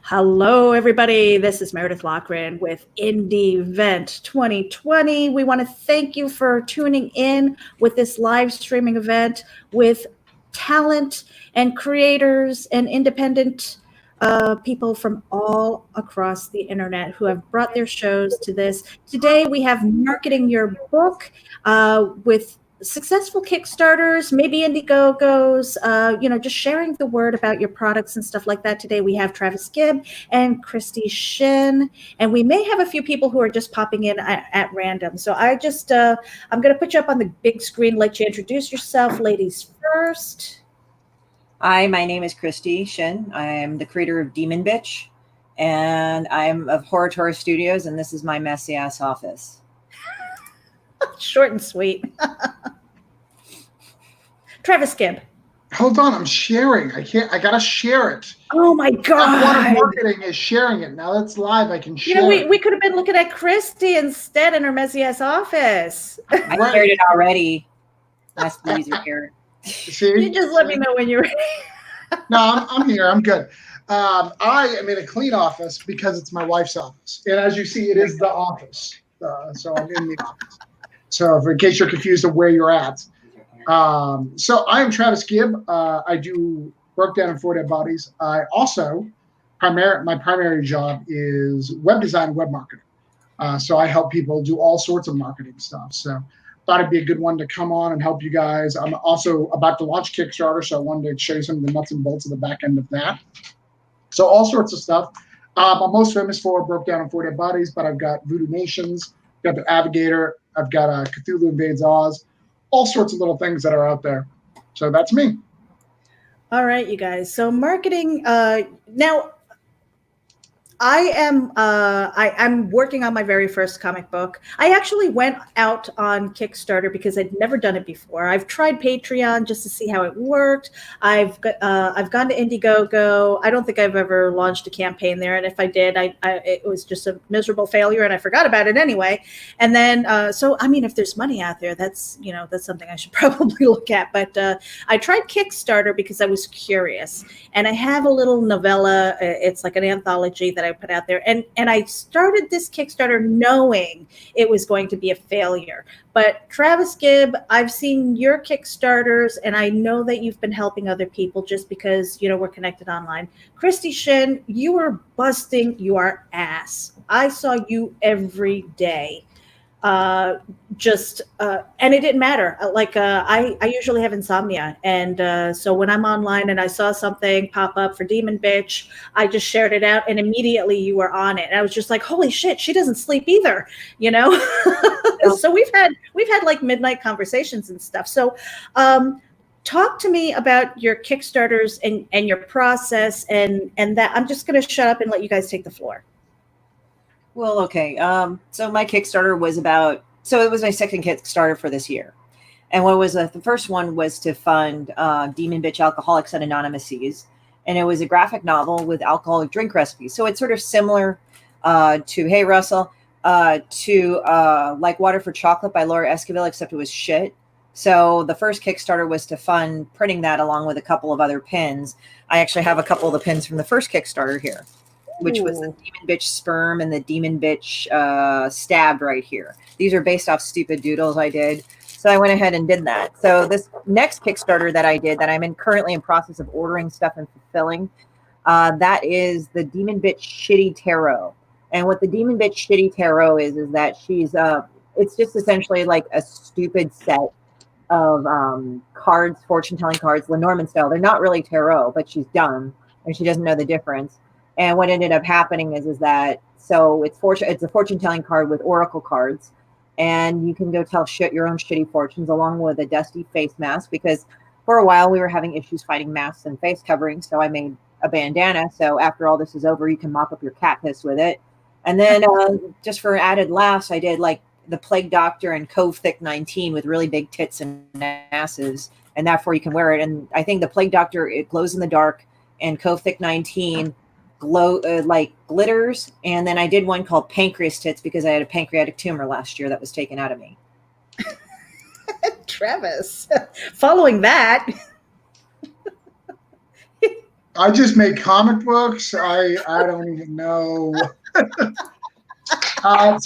Hello, everybody. This is Meredith Lochran with Indie Event 2020. We want to thank you for tuning in with this live streaming event with talent and creators and independent people from all across the internet who have brought their shows to this. Today, we have Marketing Your Book with successful Kickstarters, maybe Indiegogos, just sharing the word about your products and stuff like that. Today we have Travis Gibb and Christy Shin, and we may have a few people who are just popping in at random. So I'm going to put you up on the big screen, let you introduce yourself, ladies first. Hi, my name is Christy Shin. I'm the creator of Demon Bitch, and I'm of Horror Tour Studios, and this is my messy ass office. Short and sweet. Travis Gibb. Hold on, I'm sharing. I gotta share it. Oh my God. One of marketing is sharing it. Now that's live, I can share it. We could have been looking at Christy instead in her messy ass office. I shared it already. Nice to use your hair. You just let me know when you're ready. No, I'm here. I'm good. I am in a clean office because it's my wife's office. And as you see, it is the office. So I'm in the office. So in case you're confused of where you're at. So I am Travis Gibb. I do Broke Down in 4 Dead Bodies. I also, my primary job is web design, web marketing. So I help people do all sorts of marketing stuff. So thought it'd be a good one to come on and help you guys. I'm also about to launch Kickstarter, so I wanted to show you some of the nuts and bolts of the back end of that. So all sorts of stuff. I'm most famous for Broke Down in 4 Dead Bodies, but I've got Voodoo Nations, got The Navigator, I've got Cthulhu Invades Oz, all sorts of little things that are out there. So that's me. All right, you guys. So marketing, now I'm working on my very first comic book. I actually went out on Kickstarter because I'd never done it before. I've tried Patreon just to see how it worked. I've gone to Indiegogo. I don't think I've ever launched a campaign there, and if I did, it was just a miserable failure, and I forgot about it anyway. And then, so I mean, if there's money out there, that's something I should probably look at. But I tried Kickstarter because I was curious, and I have a little novella. It's like an anthology that I put out there, and I started this Kickstarter knowing it was going to be a failure. But Travis Gibb, I've seen your Kickstarters, and I know that you've been helping other people just because we're connected online. Christy Shin, you are busting your ass. I saw you every day. And it didn't matter. I usually have insomnia, and so when I'm online and I saw something pop up for Demon Bitch, I just shared it out, and immediately you were on it. And I was just like, holy shit, she doesn't sleep either, So we've had like midnight conversations and stuff. So talk to me about your Kickstarters and your process, and that. I'm just going to shut up and let you guys take the floor. Well, okay. So my Kickstarter was it was my second Kickstarter for this year. And what was the first one was to fund Demon Bitch Alcoholics and Anonymous. And it was a graphic novel with alcoholic drink recipes. So it's sort of similar to Hey Russell, to Like Water for Chocolate by Laura Esquivel, except it was shit. So the first Kickstarter was to fund printing that along with a couple of other pins. I actually have a couple of the pins from the first Kickstarter here, which was the Demon Bitch Sperm and the Demon Bitch Stabbed right here. These are based off stupid doodles I did. So I went ahead and did that. So this next Kickstarter that I did, that I'm currently in process of ordering stuff and fulfilling, that is the Demon Bitch Shitty Tarot. And what the Demon Bitch Shitty Tarot is that she's, it's just essentially like a stupid set of cards, fortune-telling cards, Lenormand style. They're not really tarot, but she's dumb and she doesn't know the difference. And what ended up happening is that, so it's a fortune-telling card with oracle cards, and you can go tell your own shitty fortunes along with a dusty face mask, because for a while we were having issues finding masks and face coverings, so I made a bandana. So after all this is over, you can mop up your cat piss with it. And then just for added laughs, I did like the Plague Doctor and Cove Thick 19 with really big tits and asses, and therefore you can wear it. And I think the Plague Doctor, it glows in the dark, and Cove Thick 19 like glitters. And then I did one called Pancreas Tits because I had a pancreatic tumor last year that was taken out of me. Travis, following that. I just make comic books. I don't even know. I'm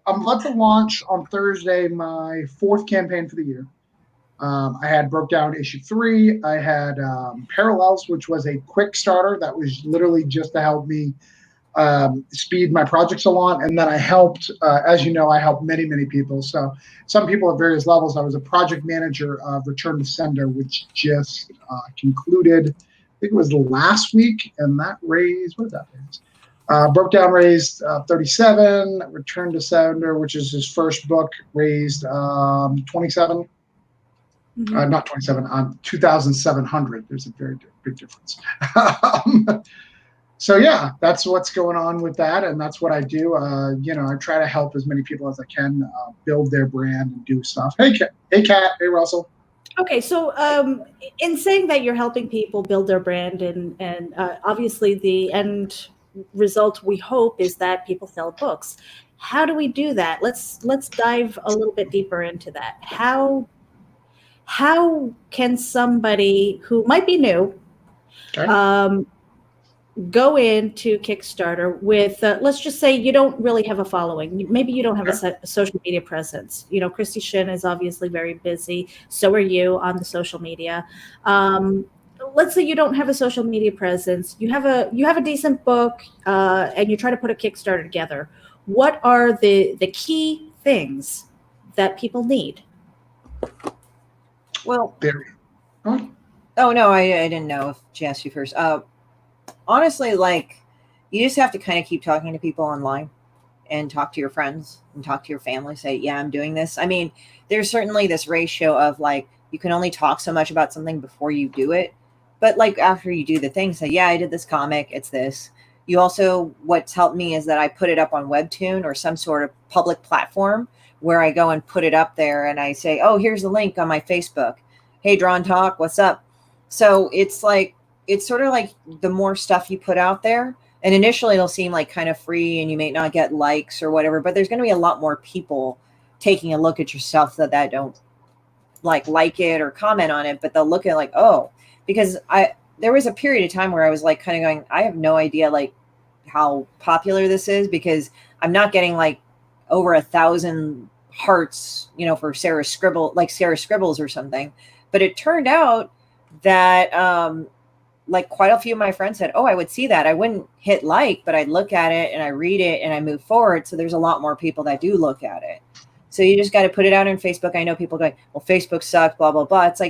about to launch on Thursday my 4th campaign for the year. I had broke down issue 3. I had Parallels, which was a quick starter that was literally just to help me speed my projects along. And then I helped, as you know, I helped many people. So some people at various levels. I was a project manager of Return to Sender, which just concluded. I think it was last week, and that raised, what did that raise? Broke down raised 37. Return to Sender, which is his first book, raised 27. Not 27, 2,700. There's a very big difference. So yeah, that's what's going on with that, and that's what I do. I try to help as many people as I can build their brand and do stuff. Hey, Kat. Hey, Russell. Okay, so in saying that you're helping people build their brand, and obviously the end result we hope is that people sell books. How do we do that? Let's dive a little bit deeper into that. How can somebody who might be new go into Kickstarter with, let's just say you don't really have a following. Maybe you don't have a social media presence. Christy Shin is obviously very busy. So are you on the social media. Let's say you don't have a social media presence. You have a decent book, and you try to put a Kickstarter together. What are the key things that people need? Well, oh no, I didn't know if she asked you first. Honestly, you just have to kind of keep talking to people online and talk to your friends and talk to your family. Say, yeah, I'm doing this. I mean, there's certainly this ratio of you can only talk so much about something before you do it. But after you do the thing, say, yeah, I did this comic. It's this. You also, what's helped me is that I put it up on Webtoon or some sort of public platform where I go and put it up there and I say, oh, here's the link on my Facebook. Hey, Draw and Talk, what's up? So it's sort of the more stuff you put out there, and initially it'll seem kind of free and you may not get likes or whatever, but there's going to be a lot more people taking a look at your stuff that don't like it or comment on it, but they'll look at oh, because there was a period of time where I was kind of going, I have no idea how popular this is, because I'm not getting over 1,000 hearts, for Sarah Scribbles or something. But it turned out that quite a few of my friends said, oh, I would see that. I wouldn't hit but I'd look at it and I read it and I move forward. So there's a lot more people that do look at it. So you just got to put it out on Facebook. I know people going, well, Facebook sucks, blah, blah, blah. It's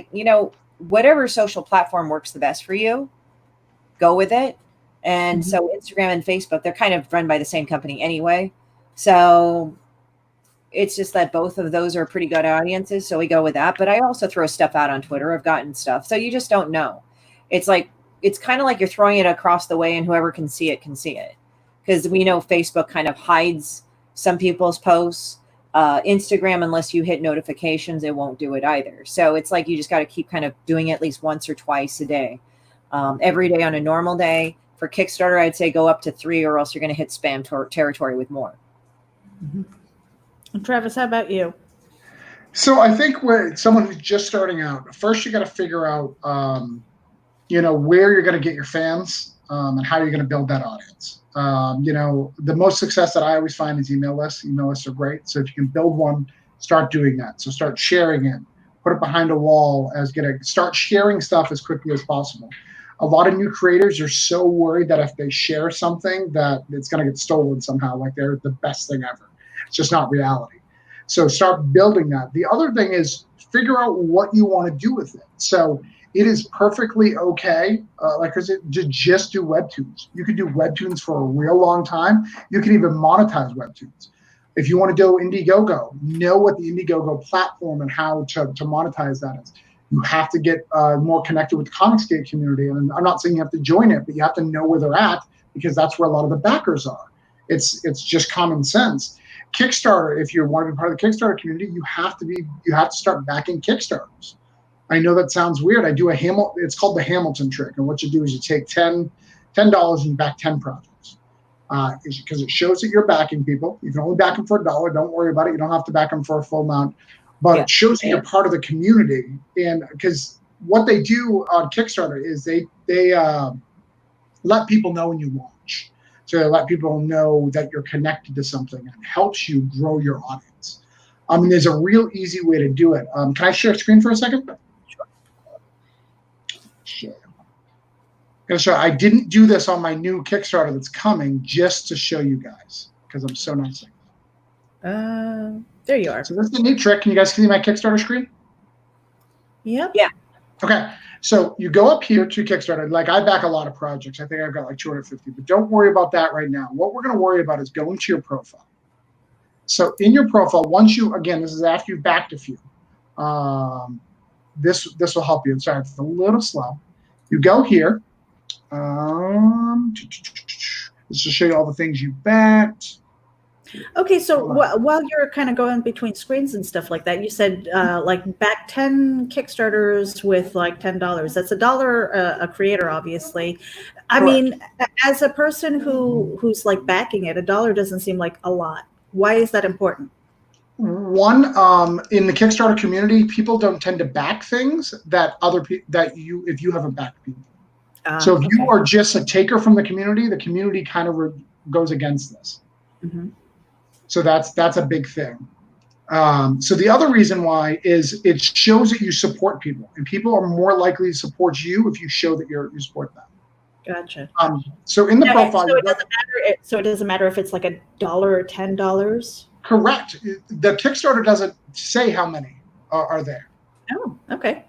whatever social platform works the best for you, go with it. And so Instagram and Facebook, they're kind of run by the same company anyway. So it's just that both of those are pretty good audiences. So we go with that. But I also throw stuff out on Twitter. I've gotten stuff. So you just don't know. It's kind of you're throwing it across the way and whoever can see it can see it. Because we know Facebook kind of hides some people's posts. Instagram, unless you hit notifications, it won't do it either. So it's you just got to keep kind of doing it at least once or twice a day. Every day on a normal day. For Kickstarter, I'd say go up to 3 or else you're going to hit spam territory with more. And Travis, how about you? So I think with someone who's just starting out, first you got to figure out, where you're going to get your fans and how you're going to build that audience. The most success that I always find is email lists. Email lists are great. So if you can build one, start doing that. So start sharing it, put it behind a wall start sharing stuff as quickly as possible. A lot of new creators are so worried that if they share something that it's going to get stolen somehow, they're the best thing ever. It's just not reality. So start building that. The other thing is figure out what you want to do with it. So it is perfectly okay, to just do webtoons. You could do webtoons for a real long time. You can even monetize webtoons. If you want to do Indiegogo, know what the Indiegogo platform and how to monetize that is. You have to get more connected with the Comicsgate community. And I'm not saying you have to join it, but you have to know where they're at, because that's where a lot of the backers are. It's just common sense. Kickstarter, if you want to be part of the Kickstarter community, you have to start backing Kickstarters. I know that sounds weird. I do it's called the Hamilton trick. And what you do is you take $10 and you back 10 projects. Because it shows that you're backing people. You can only back them for $1. Don't worry about it. You don't have to back them for a full amount. But it shows that you're part of the community. And because what they do on Kickstarter is they let people know when you launch. So they let people know that you're connected to something, and it helps you grow your audience. There's a real easy way to do it. Can I share screen for a second? Sure. So I didn't do this on my new Kickstarter that's coming, just to show you guys, because I'm so nice. There you are. So this is a neat trick. Can you guys see my Kickstarter screen? Yep. Yeah. Okay. So you go up here to Kickstarter. Like, I back a lot of projects. I think I've got like 250, but don't worry about that right now. What we're going to worry about is going to your profile. So in your profile, once you, again, this is after you've backed a few. This will help you. Sorry, it's a little slow. You go here. This will show you all the things you backed. Okay, so while you're kind of going between screens and stuff like that, you said like back 10 Kickstarters with like $10. That's $1 a creator, obviously. I mean, as a person who's like backing it, $1 doesn't seem like a lot. Why is that important? One, in the Kickstarter community, people don't tend to back things that if you haven't backed people. So if you are just a taker from the community kind of goes against this. Mm-hmm. So that's a big thing. So the other reason why is it shows that you support people, and people are more likely to support you if you show that you support them. Gotcha. So in the profile, so it doesn't matter. So it doesn't matter if it's like $1 or $10. Correct. The Kickstarter doesn't say how many are there. Oh, okay.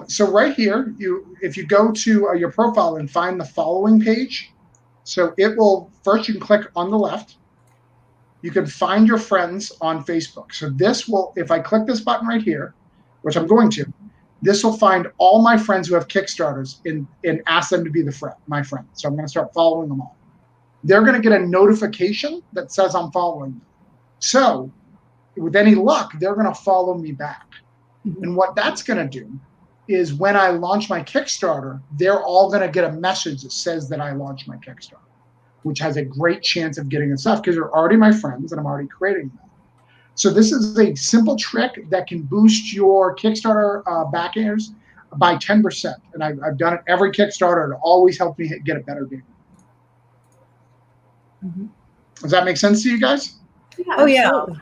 So right here, if you go to your profile and find the following page, so it will first, you can click on the left. You can find your friends on Facebook. So this will, if I click this button right here, which I'm going to, this will find all my friends who have Kickstarters and ask them to be my friend. So I'm going to start following them all. They're going to get a notification that says I'm following them. So with any luck, they're going to follow me back. Mm-hmm. And what that's going to do is when I launch my Kickstarter, they're all going to get a message that says that I launched my Kickstarter, which has a great chance of getting us stuff because they're already my friends and I'm already creating them. So this is a simple trick that can boost your Kickstarter backers by 10%. And I've done it every Kickstarter. It always helped me get a better game. Mm-hmm. Does that make sense to you guys? Yeah, oh, absolutely.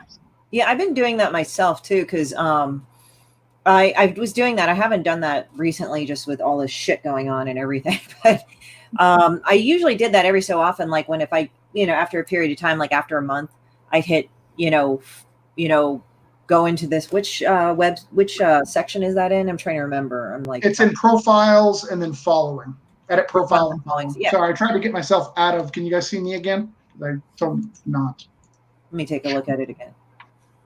Yeah, I've been doing that myself, too, because I was doing that. I haven't done that recently just with all this shit going on and everything. But I usually did that every so often, like if I, after a period of time, like after a month, I'd hit, go into this. Which section is that in? I'm trying to remember. I'm like, it's in profiles and then following. Edit profile and following. Yeah. So I tried to get myself out of. Can you guys see me again? I told not. Let me take a look at it again.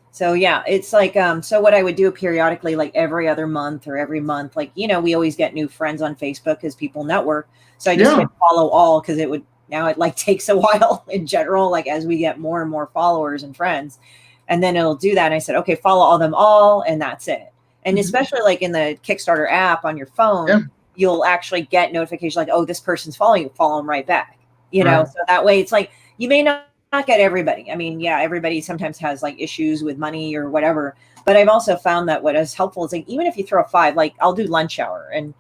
So yeah, it's like so what I would do periodically, like every other month or every month, like we always get new friends on Facebook because people network. So I just hit follow all because it like takes a while in general, like as we get more and more followers and friends, and then it'll do that. And I said, okay, follow them all, and that's it. And especially like in the Kickstarter app on your phone, you'll actually get notifications like, oh, this person's following you, follow them right back. So that way it's like you may not get everybody. I mean, yeah, everybody sometimes has like issues with money or whatever. But I've also found that what is helpful is like, even if you throw a 5, like I'll do lunch hour and,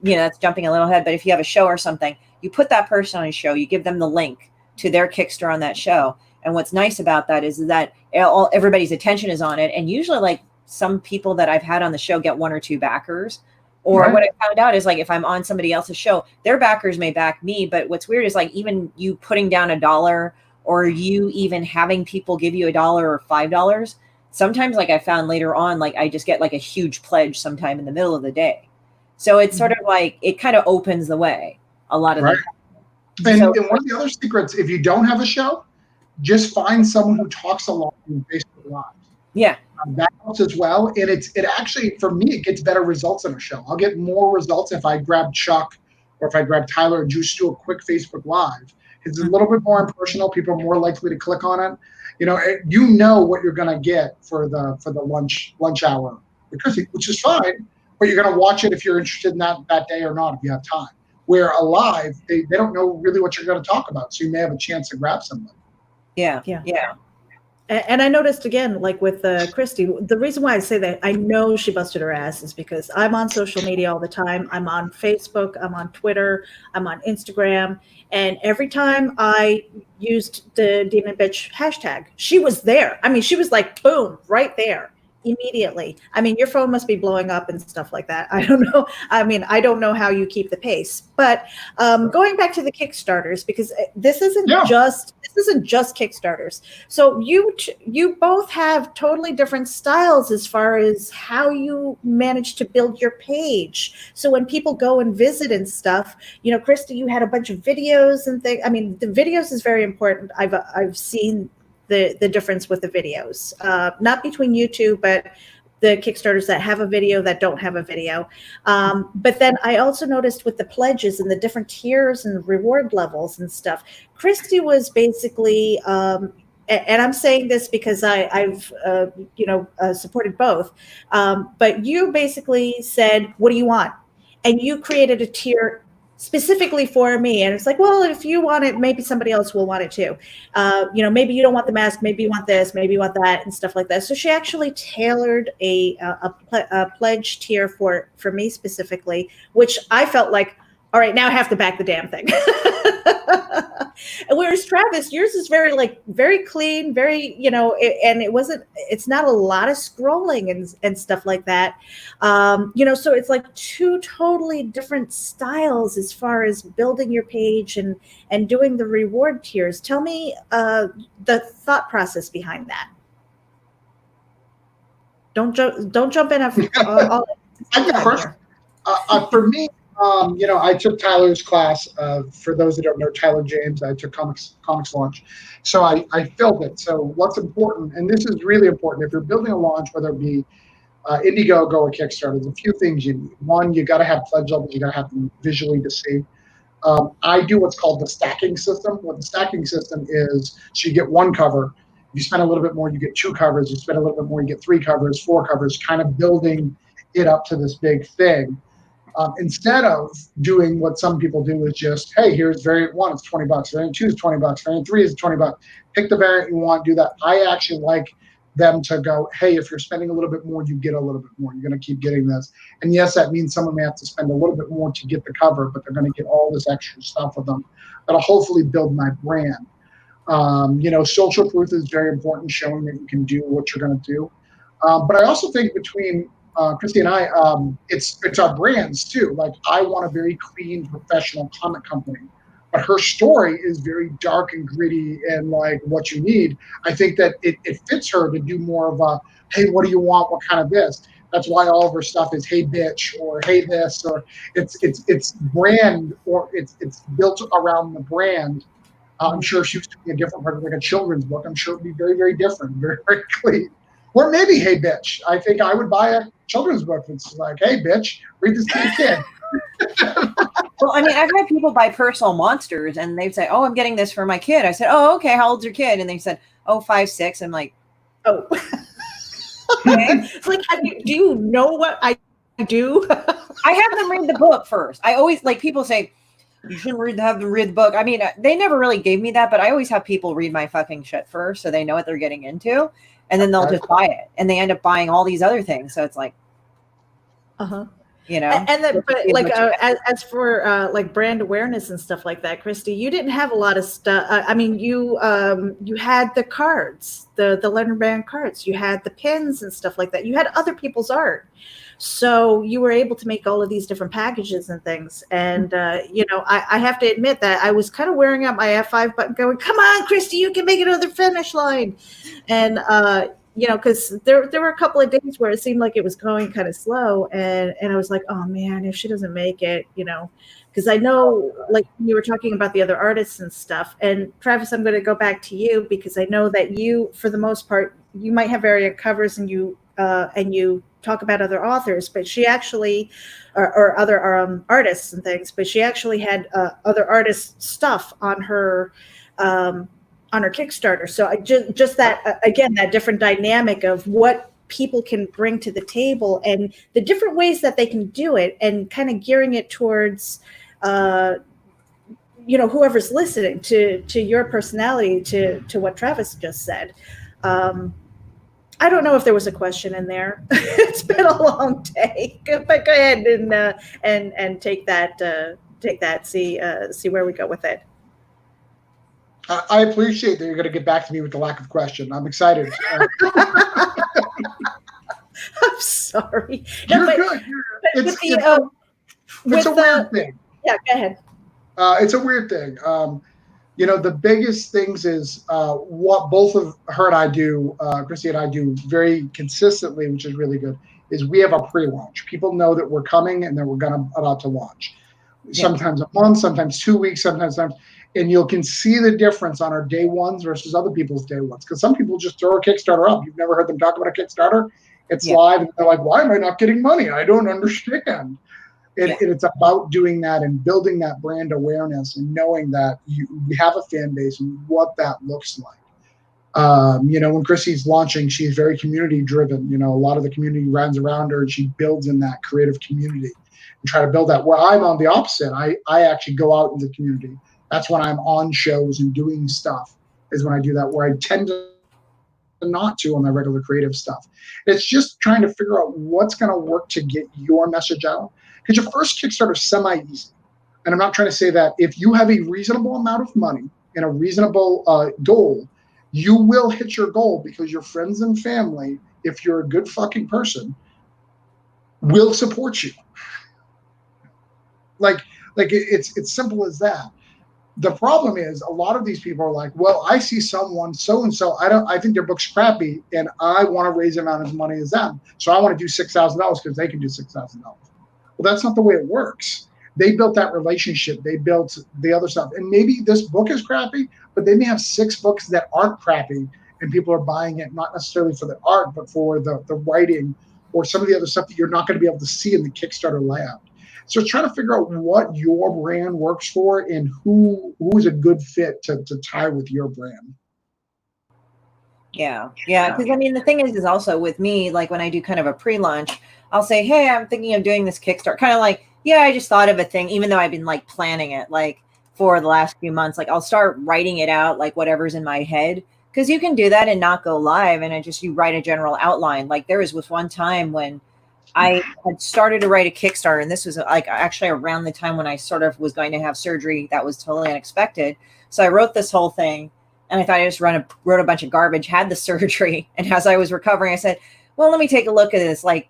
that's jumping a little ahead. But if you have a show or something, you put that person on a show, you give them the link to their Kickstarter on that show. And what's nice about that is that everybody's attention is on it. And usually like some people that I've had on the show get 1 or 2 backers. Or what I found out is like if I'm on somebody else's show, their backers may back me. But what's weird is like even you putting down $1 or you even having people give you $1 or $5, sometimes like I found later on, like I just get like a huge pledge sometime in the middle of the day. So it's sort of like, it kind of opens the way a lot of the time. And one of the other secrets, if you don't have a show, just find someone who talks a lot in Facebook Live. Yeah. That helps as well. And it actually, for me, it gets better results in a show. I'll get more results if I grab Chuck or if I grab Tyler and just do a quick Facebook Live. It's a little bit more impersonal. People are more likely to click on it. You know what you're going to get for the lunch hour, which is fine. But you're going to watch it if you're interested in that day or not, if you have time. Where a live, they don't know really what you're going to talk about, so you may have a chance to grab somebody. Yeah. And I noticed again, like with Christy, the reason why I say that I know she busted her ass is because I'm on social media all the time. I'm on Facebook, I'm on Twitter, I'm on Instagram. And every time I used the Demon Bitch hashtag, she was there. I mean, she was like, boom, right there immediately. I mean, your phone must be blowing up and stuff like that. I don't know. I mean, I don't know how you keep the pace. But going back to the Kickstarters, because this isn't just Kickstarters. So you both have totally different styles as far as how you manage to build your page. So when people go and visit and stuff, Christy, you had a bunch of videos and things. I mean, the videos is very important. I've seen the difference with the videos, not between you two, but the Kickstarters that have a video, that don't have a video. But then I also noticed with the pledges and the different tiers and reward levels and stuff, Christy was basically, and I'm saying this because I've supported both, but you basically said, what do you want? And you created a tier specifically for me. And it's like, well, if you want it, maybe somebody else will want it too. Maybe you don't want the mask, maybe you want this, maybe you want that, and stuff like that. So she actually tailored a pledge tier for me specifically, which I felt like, all right, now I have to back the damn thing. Whereas Travis, yours is very clean, very, and it's not a lot of scrolling and stuff like that. So it's like two totally different styles as far as building your page and doing the reward tiers. Tell me the thought process behind that. Don't jump in. I go first. For me, I took Tyler's class. For those that don't know Tyler James, I took comics launch. So I filled it. So what's important, and this is really important, if you're building a launch, whether it be Indiegogo or Kickstarter, there's a few things you need. One, you got to have pledge levels. You got to have them visually to see. I do what's called the stacking system. What the stacking system is, so you get one cover. If you spend a little bit more, you get two covers. You spend a little bit more, you get three covers, four covers, kind of building it up to this big thing. Instead of doing what some people do is just, hey, here's variant 1, it's $20. Variant 2 is $20. Variant 3 is $20. Pick the variant you want, do that. I actually like them to go, hey, if you're spending a little bit more, you get a little bit more. You're going to keep getting this. And yes, that means someone may have to spend a little bit more to get the cover, but they're going to get all this extra stuff with them. That'll hopefully build my brand. Social proof is very important, showing that you can do what you're going to do. But I also think between Christy and I, it's our brands too. Like, I want a very clean, professional comic company, but her story is very dark and gritty and like what you need. I think that it fits her to do more of a, hey, what do you want? What kind of this? That's why all of her stuff is, hey, bitch, or hey, this, or it's brand, or it's built around the brand. I'm sure if she was doing a different part, like a children's book, I'm sure it'd be very, very different, very, very clean. Or maybe, hey, bitch. I think I would buy a children's book that's like, hey, bitch, read this to your kid. Well, I mean, I've had people buy personal monsters, and they'd say, oh, I'm getting this for my kid. I said, oh, okay, how old's your kid? And they said, oh, 5, 6. I'm like, oh. Okay. It's like, do you know what I do? I have them read the book first. I always, like, people say, you shouldn't have them read the book. I mean, they never really gave me that, but I always have people read my fucking shit first so they know what they're getting into. And then they'll just buy it, and they end up buying all these other things. So it's like, and then, but like as for like brand awareness and stuff like that, Christy, you didn't have a lot of stuff. I mean, you had the cards, the Leonard Band cards. You had the pins and stuff like that. You had other people's art, so you were able to make all of these different packages and things. And I have to admit that I was kind of wearing out my F5 button, going, "Come on, Christy, you can make it to the finish line," and because there were a couple of days where it seemed like it was going kind of slow, and I was like, oh man, if she doesn't make it, because I know, like, you were talking about the other artists and stuff. And Travis, I'm going to go back to you, because I know that you, for the most part, you might have variant covers and you talk about other authors, but she actually, or other artists and things, but she actually had other artists' stuff on her Kickstarter. So I just that, again, that different dynamic of what people can bring to the table and the different ways that they can do it, and kind of gearing it towards, whoever's listening to your personality, to what Travis just said. I don't know if there was a question in there. It's been a long day, but go ahead and take that. See where we go with it. I appreciate that you're going to get back to me with the lack of question. I'm excited. I'm sorry. You're good. It's a weird thing. Yeah, go ahead. It's a weird thing. The biggest things is what both of her and I do, Chrissy and I do very consistently, which is really good, is we have a pre-launch. People know that we're coming and that we're about to launch. Yeah. Sometimes a month, sometimes 2 weeks, sometimes, and you can see the difference on our day ones versus other people's day ones. Because some people just throw a Kickstarter up. You've never heard them talk about a Kickstarter. It's live, and they're like, "Why am I not getting money? I don't understand." And it's about doing that and building that brand awareness and knowing that we have a fan base and what that looks like. When Chrissy's launching, she's very community driven. A lot of the community runs around her and she builds in that creative community and try to build that. Where I'm on the opposite, I actually go out in the community. That's when I'm on shows and doing stuff, is when I do that, where I tend to not to on my regular creative stuff. It's just trying to figure out what's going to work to get your message out. Because your first Kickstarter is semi-easy. And I'm not trying to say that if you have a reasonable amount of money and a reasonable goal, you will hit your goal, because your friends and family, if you're a good fucking person, will support you. Like it's simple as that. The problem is a lot of these people are like, well, I see someone so-and-so, I think their book's crappy and I want to raise the amount of money as them. So I want to do $6,000 because they can do $6,000. Well, that's not the way it works. They built that relationship. They built the other stuff. And maybe this book is crappy, but they may have 6 books that aren't crappy and people are buying it, not necessarily for the art, but for the writing or some of the other stuff that you're not going to be able to see in the Kickstarter layout. So trying to figure out what your brand works for and who is a good fit to tie with your brand. Yeah. Because the thing is also with me, like when I do kind of a pre-launch, I'll say, hey, I'm thinking of doing this Kickstarter. Kind of like, I just thought of a thing, even though I've been like planning it like for the last few months. Like I'll start writing it out, like whatever's in my head, because you can do that and not go live, and you write a general outline. Like there was one time when I had started to write a Kickstarter, and this was like actually around the time when I sort of was going to have surgery that was totally unexpected. So I wrote this whole thing, and I thought I just wrote a bunch of garbage, had the surgery. And as I was recovering, I said, well, let me take a look at this. Like,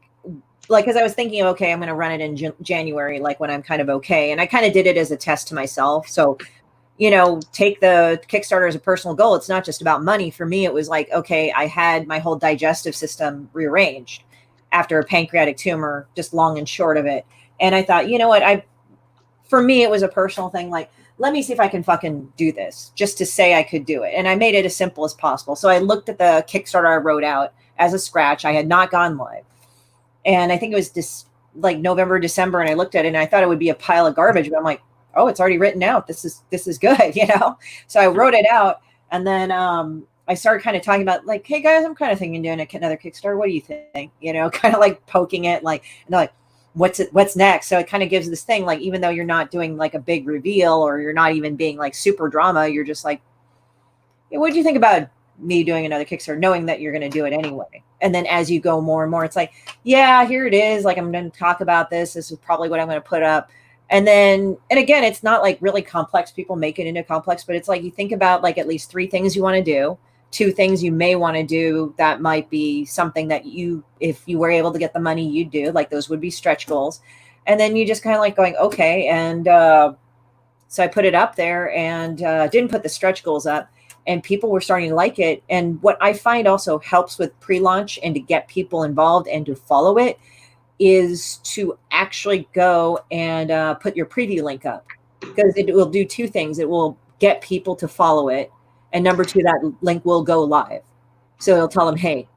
because I was thinking, okay, I'm going to run it in January, like when I'm kind of okay. And I kind of did it as a test to myself. So, take the Kickstarter as a personal goal. It's not just about money. For me, it was like, okay, I had my whole digestive system rearranged after a pancreatic tumor, just long and short of it. And I thought, you know what, for me, it was a personal thing. Like, let me see if I can fucking do this, just to say I could do it. And I made it as simple as possible. So I looked at the Kickstarter I wrote out as a scratch. I had not gone live. And I think it was like November, December. And I looked at it and I thought it would be a pile of garbage, but I'm like, oh, it's already written out. This is good, So I wrote it out. And then, I started kind of talking about like, hey guys, I'm kind of thinking doing another Kickstarter. What do you think? Kind of like poking it, like, and they're like, what's next? So it kind of gives this thing, like, even though you're not doing like a big reveal or you're not even being like super drama, you're just like, hey, what do you think about me doing another Kickstarter, knowing that you're going to do it anyway? And then as you go more and more, it's like, yeah, here it is. Like, I'm going to talk about this. This is probably what I'm going to put up. And again, it's not like really complex. People make it into complex, but it's like, you think about like at least 3 things you want to do. 2 things you may want to do that might be something that if you were able to get the money, you'd do. Like those would be stretch goals. And then you just kind of like going, okay. And so I put it up there and didn't put the stretch goals up, and people were starting to like it. And what I find also helps with pre-launch and to get people involved and to follow it is to actually go and put your preview link up, because it will do 2 things. It will get people to follow it. And number 2, that link will go live. So it'll tell them, hey,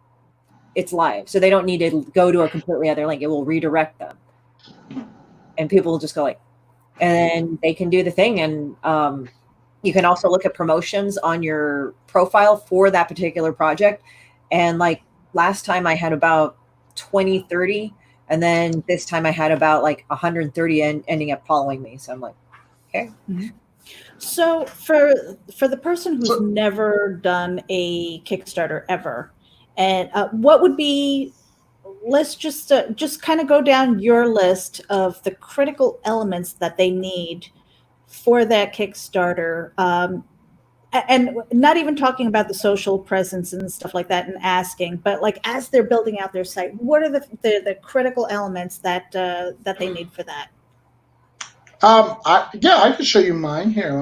it's live. So they don't need to go to a completely other link. It will redirect them. And people will just go like, and then they can do the thing. And you can also look at promotions on your profile for that particular project. And like last time I had about 20, 30. And then this time I had about like 130 ending up following me. So I'm like, okay. Mm-hmm. So for the person who's never done a Kickstarter ever, and what would be, let's just kind of go down your list of the critical elements that they need for that Kickstarter. And not even talking about the social presence and stuff like that and asking, but like as they're building out their site, what are the critical elements that that they need for that? I can show you mine here.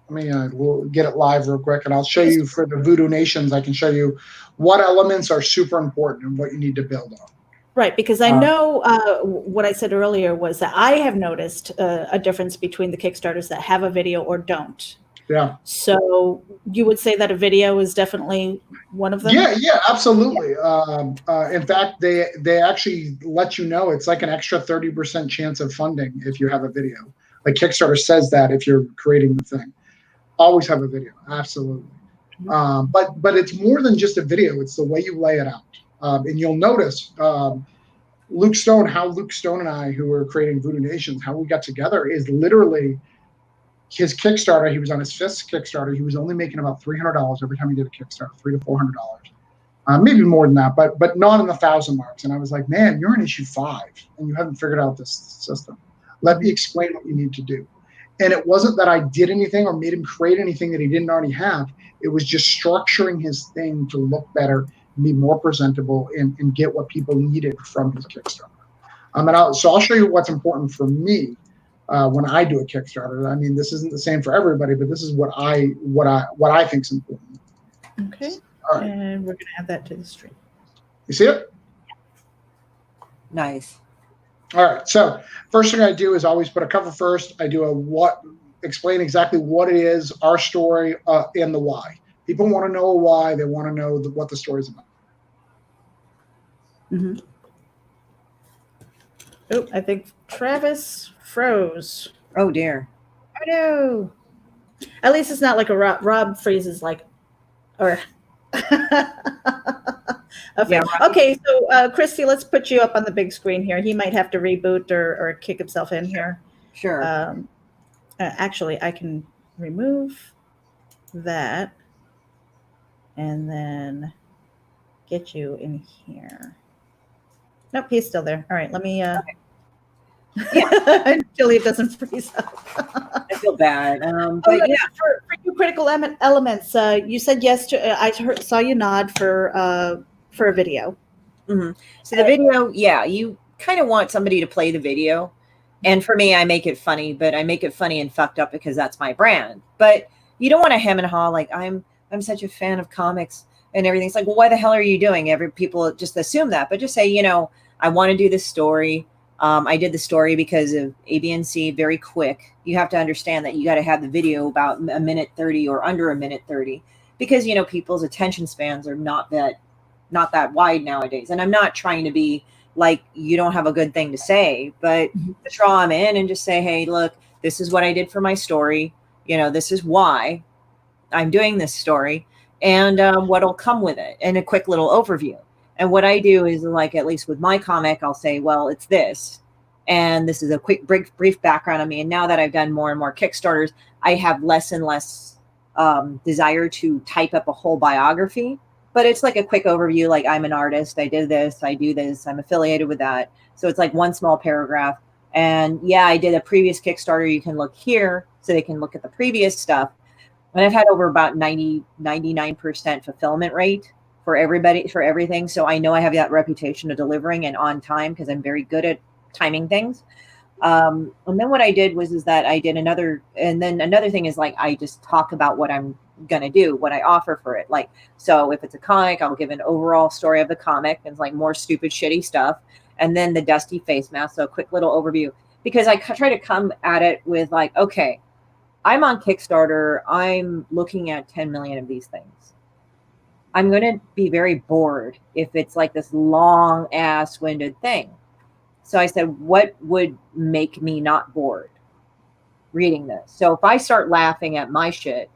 We'll get it live real quick, and I'll show you for the Voodoo Nations. I can show you what elements are super important and what you need to build on. Right, because I know what I said earlier was that I have noticed a difference between the Kickstarters that have a video or don't. Yeah. So you would say that a video is definitely one of them? Yeah, absolutely. In fact, they actually let you know it's like an extra 30% chance of funding if you have a video. Like Kickstarter says that if you're creating the thing, always have a video. Absolutely. But it's more than just a video. It's the way you lay it out. And you'll notice Luke Stone and I, who were creating Voodoo Nations, how we got together is literally his Kickstarter. He was on his 5th Kickstarter. He was only making about $300 every time he did a Kickstarter, $300 to $400, maybe more than that, but not in the 1,000 marks. And I was like, man, you're in issue 5 and you haven't figured out this system. Let me explain what you need to do. And it wasn't that I did anything or made him create anything that he didn't already have. It was just structuring his thing to look better, be more presentable, and get what people needed from his Kickstarter. So I'll show you what's important for me when I do a Kickstarter. I mean, this isn't the same for everybody, but this is what I think is important. Okay. All right. And we're going to add that to the stream. You see it? Nice. All right. So first thing I do is always put a cover first. I do explain exactly what it is, our story, and the why. People want to know why. They want to know what the story is about. Mm-hmm. Oh, I think Travis froze. Oh dear. Oh no. At least it's not like a Rob freezes like, or. Okay. Yeah, right. Okay, so Christy, let's put you up on the big screen here. He might have to reboot or kick himself in here. Sure. Actually, I can remove that and then get you in here. Nope, he's still there. All right, let me Okay. until he doesn't freeze up. I feel bad. But yeah, for you critical elements, you said yes to. I saw you nod for a video. Mm-hmm. So the video, yeah, you kind of want somebody to play the video, and for me, I make it funny, but I make it funny and fucked up because that's my brand. But you don't want to hem and haw like I'm such a fan of comics and everything. It's like, well, why the hell are you doing? People just assume that, but just say, I want to do this story. I did the story because of A, B, and C, very quick. You have to understand that you got to have the video about a minute 30 or under a minute 30 because, people's attention spans are not that wide nowadays. And I'm not trying to be like, you don't have a good thing to say, but to draw them in and just say, hey, look, this is what I did for my story. This is why I'm doing this story and what'll come with it and a quick little overview. And what I do is like, at least with my comic, I'll say, well, it's this. And this is a quick, brief background on me. And now that I've done more and more Kickstarters, I have less and less desire to type up a whole biography. But it's like a quick overview, like I'm an artist, I did this, I do this, I'm affiliated with that. So it's like one small paragraph. And yeah, I did a previous Kickstarter. You can look here so they can look at the previous stuff. And I've had over about 99% fulfillment rate for everybody, for everything. So I know I have that reputation of delivering and on time because I'm very good at timing things. And then what I did is that I did another thing is like, I just talk about what I'm going to do, what I offer for it. Like, so if it's a comic, I'll give an overall story of the comic and like more stupid, shitty stuff. And then the dusty face mask. So a quick little overview, because I try to come at it with like, okay, I'm on Kickstarter. I'm looking at 10 million of these things. I'm going to be very bored if it's like this long ass winded thing. So I said, what would make me not bored reading this? So if I start laughing at my shit,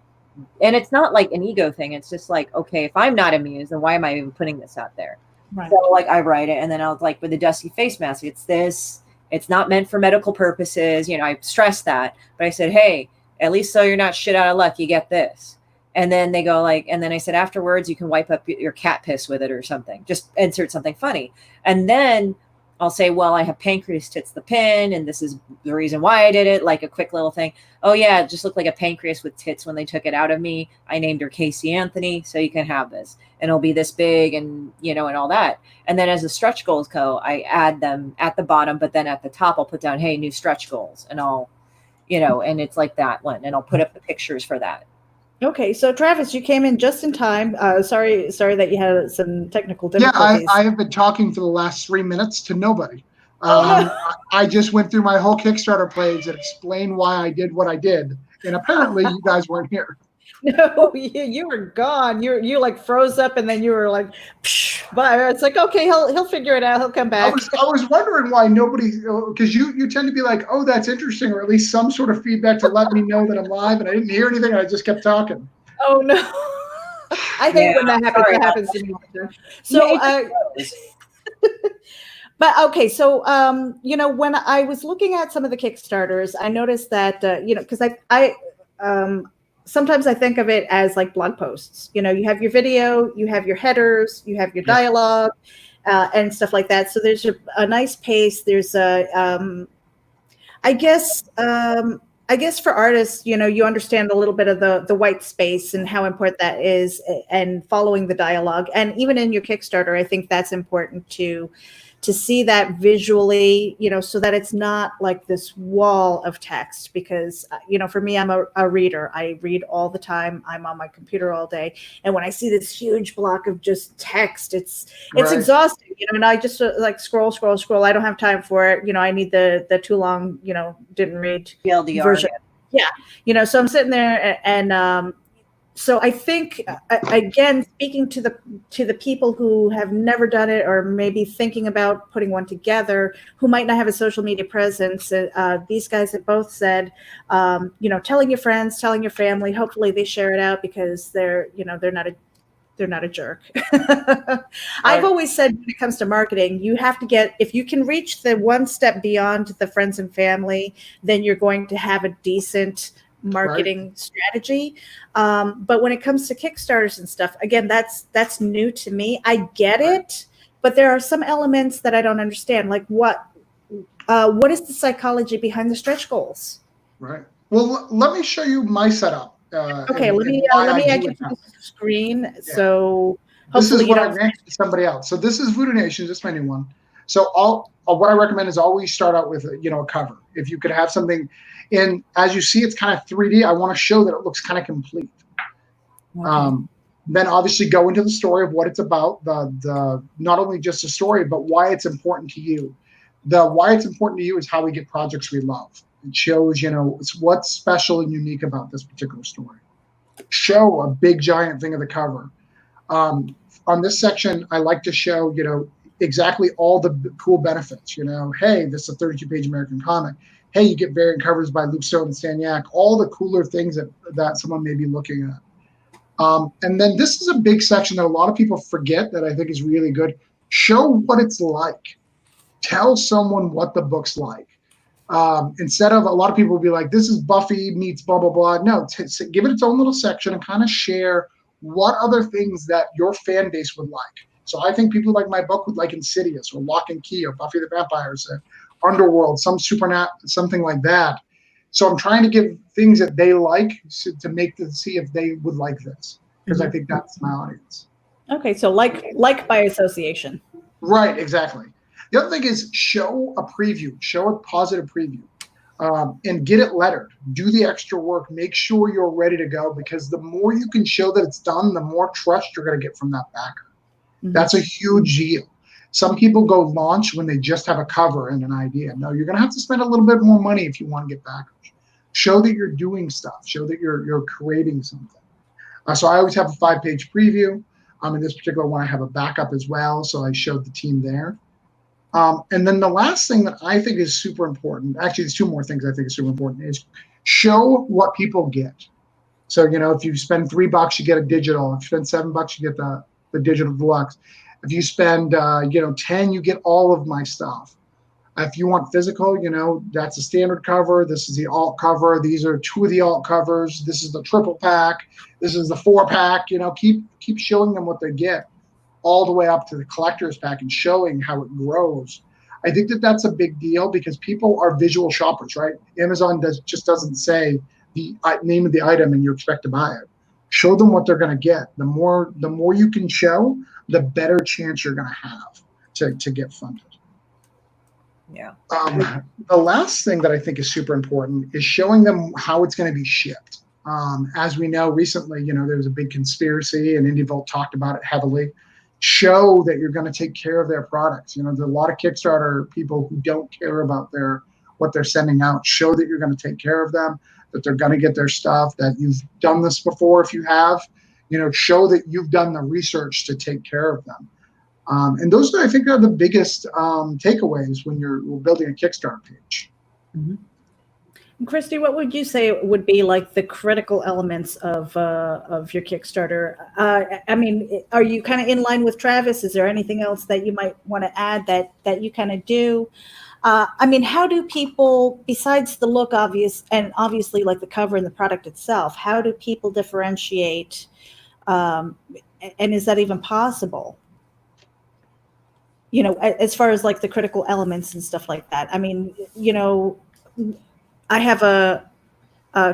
and it's not like an ego thing, it's just like, okay, if I'm not amused, then why am I even putting this out there? Right. So like I write it, and then I was like, with the dusty face mask, it's this, it's not meant for medical purposes. I stressed that, but I said, hey, At least so you're not shit out of luck, you get this. And then they go like, and then I said, afterwards, you can wipe up your cat piss with it or something. Just insert something funny. And then I'll say, well, I have pancreas tits the pin, and this is the reason why I did it. Like a quick little thing. Oh yeah, it just looked like a pancreas with tits when they took it out of me. I named her Casey Anthony, so you can have this. And it'll be this big and, you know, and all that. And then as the stretch goals go, I add them at the bottom, but then at the top, I'll put down, hey, new stretch goals. And I'll, you know, and it's like that one. And I'll put up the pictures for that. Okay, so Travis, you came in just in time. Sorry that you had some technical difficulties. Yeah, I have been talking for the last 3 minutes to nobody. Oh, no. I just went through my whole Kickstarter page and explained why I did what I did, and apparently you guys weren't here. No, you were gone. You like froze up, and then you were like, psh, but it's like, okay, he'll figure it out. He'll come back. I was wondering why nobody, because you tend to be like, oh, that's interesting, or at least some sort of feedback to let me know that I'm live, and I didn't hear anything, and I just kept talking. Oh no, I hate when that happens. That happens to me. So, but okay, so you know, when I was looking at some of the Kickstarters, I noticed that you know, because I sometimes I think of it as like blog posts. You know, you have your video, you have your headers, you have your dialogue, and stuff like that. So there's a nice pace. There's a, I guess for artists, you know, you understand a little bit of the white space and how important that is, and following the dialogue. And even in your Kickstarter, I think that's important to see that visually, you know, so that it's not like this wall of text, because, you know, for me, I'm a reader. I read all the time. I'm on my computer all day. And when I see this huge block of just text, it's exhausting, you know, and I just like scroll. I don't have time for it. You know, I need the too long, you know, didn't read TLDR, version. Yeah. You know, so I'm sitting there and so I think, again, speaking to the people who have never done it, or maybe thinking about putting one together, who might not have a social media presence, these guys have both said, you know, telling your friends, telling your family, hopefully they share it out, because they're not a jerk. I've always said, when it comes to marketing, you have to get, if you can reach the one step beyond the friends and family, then you're going to have a decent marketing strategy. But when it comes to Kickstarters and stuff, again, that's new to me. I get it, but there are some elements that I don't understand. Like what is the psychology behind the stretch goals? Right. Well, let me show you my setup. Okay, let me get you the screen. Yeah. So this is what I ran to somebody else. So this is Voodoo Nation, just my new one. So what I recommend is always start out with a cover. If you could have something, and as you see, it's kind of 3D. I want to show that it looks kind of complete. Okay. Then obviously go into the story of what it's about. The not only just the story, but why it's important to you. The why it's important to you is how we get projects we love. It shows, it's what's special and unique about this particular story. Show a big giant thing of the cover. On this section, I like to show, exactly all the cool benefits. Hey, this is a 32-page American comic. Hey, you get variant covers by Luke Stone and Stan Yak. All the cooler things that someone may be looking at. And then this is a big section that a lot of people forget that I think is really good. Show what it's like. Tell someone what the book's like. Instead of, a lot of people will be like, this is Buffy meets blah, blah, blah. No, give it its own little section and kind of share what other things that your fan base would like. So I think people like my book would like Insidious or Lock and Key or Buffy the Vampire Slayer, Underworld, something like that. So I'm trying to give things that they like to make them see if they would like this, because I think that's my audience. Okay, so like by association. Right, exactly. The other thing is show a preview, show a positive preview, and get it lettered. Do the extra work. Make sure you're ready to go, because the more you can show that it's done, the more trust you're going to get from that backer. Mm-hmm. That's a huge deal. Some people go launch when they just have a cover and an idea. No, you're going to have to spend a little bit more money if you want to get backers. Show that you're doing stuff. Show that you're creating something. So I always have a 5-page preview. In this particular one, I have a backup as well, so I showed the team there. And then the last thing that I think is super important, actually there's 2 more things I think is super important, is show what people get. So, if you spend $3, you get a digital. If you spend $7, you get the digital deluxe. If you spend, 10, you get all of my stuff. If you want physical, that's a standard cover. This is the alt cover. These are 2 of the alt covers. This is the triple pack. This is the 4-pack. Keep showing them what they get, all the way up to the collector's pack, and showing how it grows. I think that's a big deal because people are visual shoppers, right? Amazon just doesn't say the name of the item and you expect to buy it. Show them what they're going to get. The more you can show, the better chance you're going to have to get funded. Yeah. The last thing that I think is super important is showing them how it's going to be shipped. As we know, recently, there was a big conspiracy, and IndieVault talked about it heavily. Show that you're going to take care of their products. There's a lot of Kickstarter people who don't care about what they're sending out. Show that you're going to take care of them, that they're going to get their stuff, that you've done this before if you have. Show that you've done the research to take care of them. And those, I think, are the biggest takeaways when you're building a Kickstarter page. Mm-hmm. Christy, what would you say would be like the critical elements of your Kickstarter? I mean, are you kind of in line with Travis? Is there anything else that you might want to add that you kind of do? I mean, how do people, besides the look obviously like the cover and the product itself, how do people differentiate? And is that even possible? As far as like the critical elements and stuff like that. I mean, I have a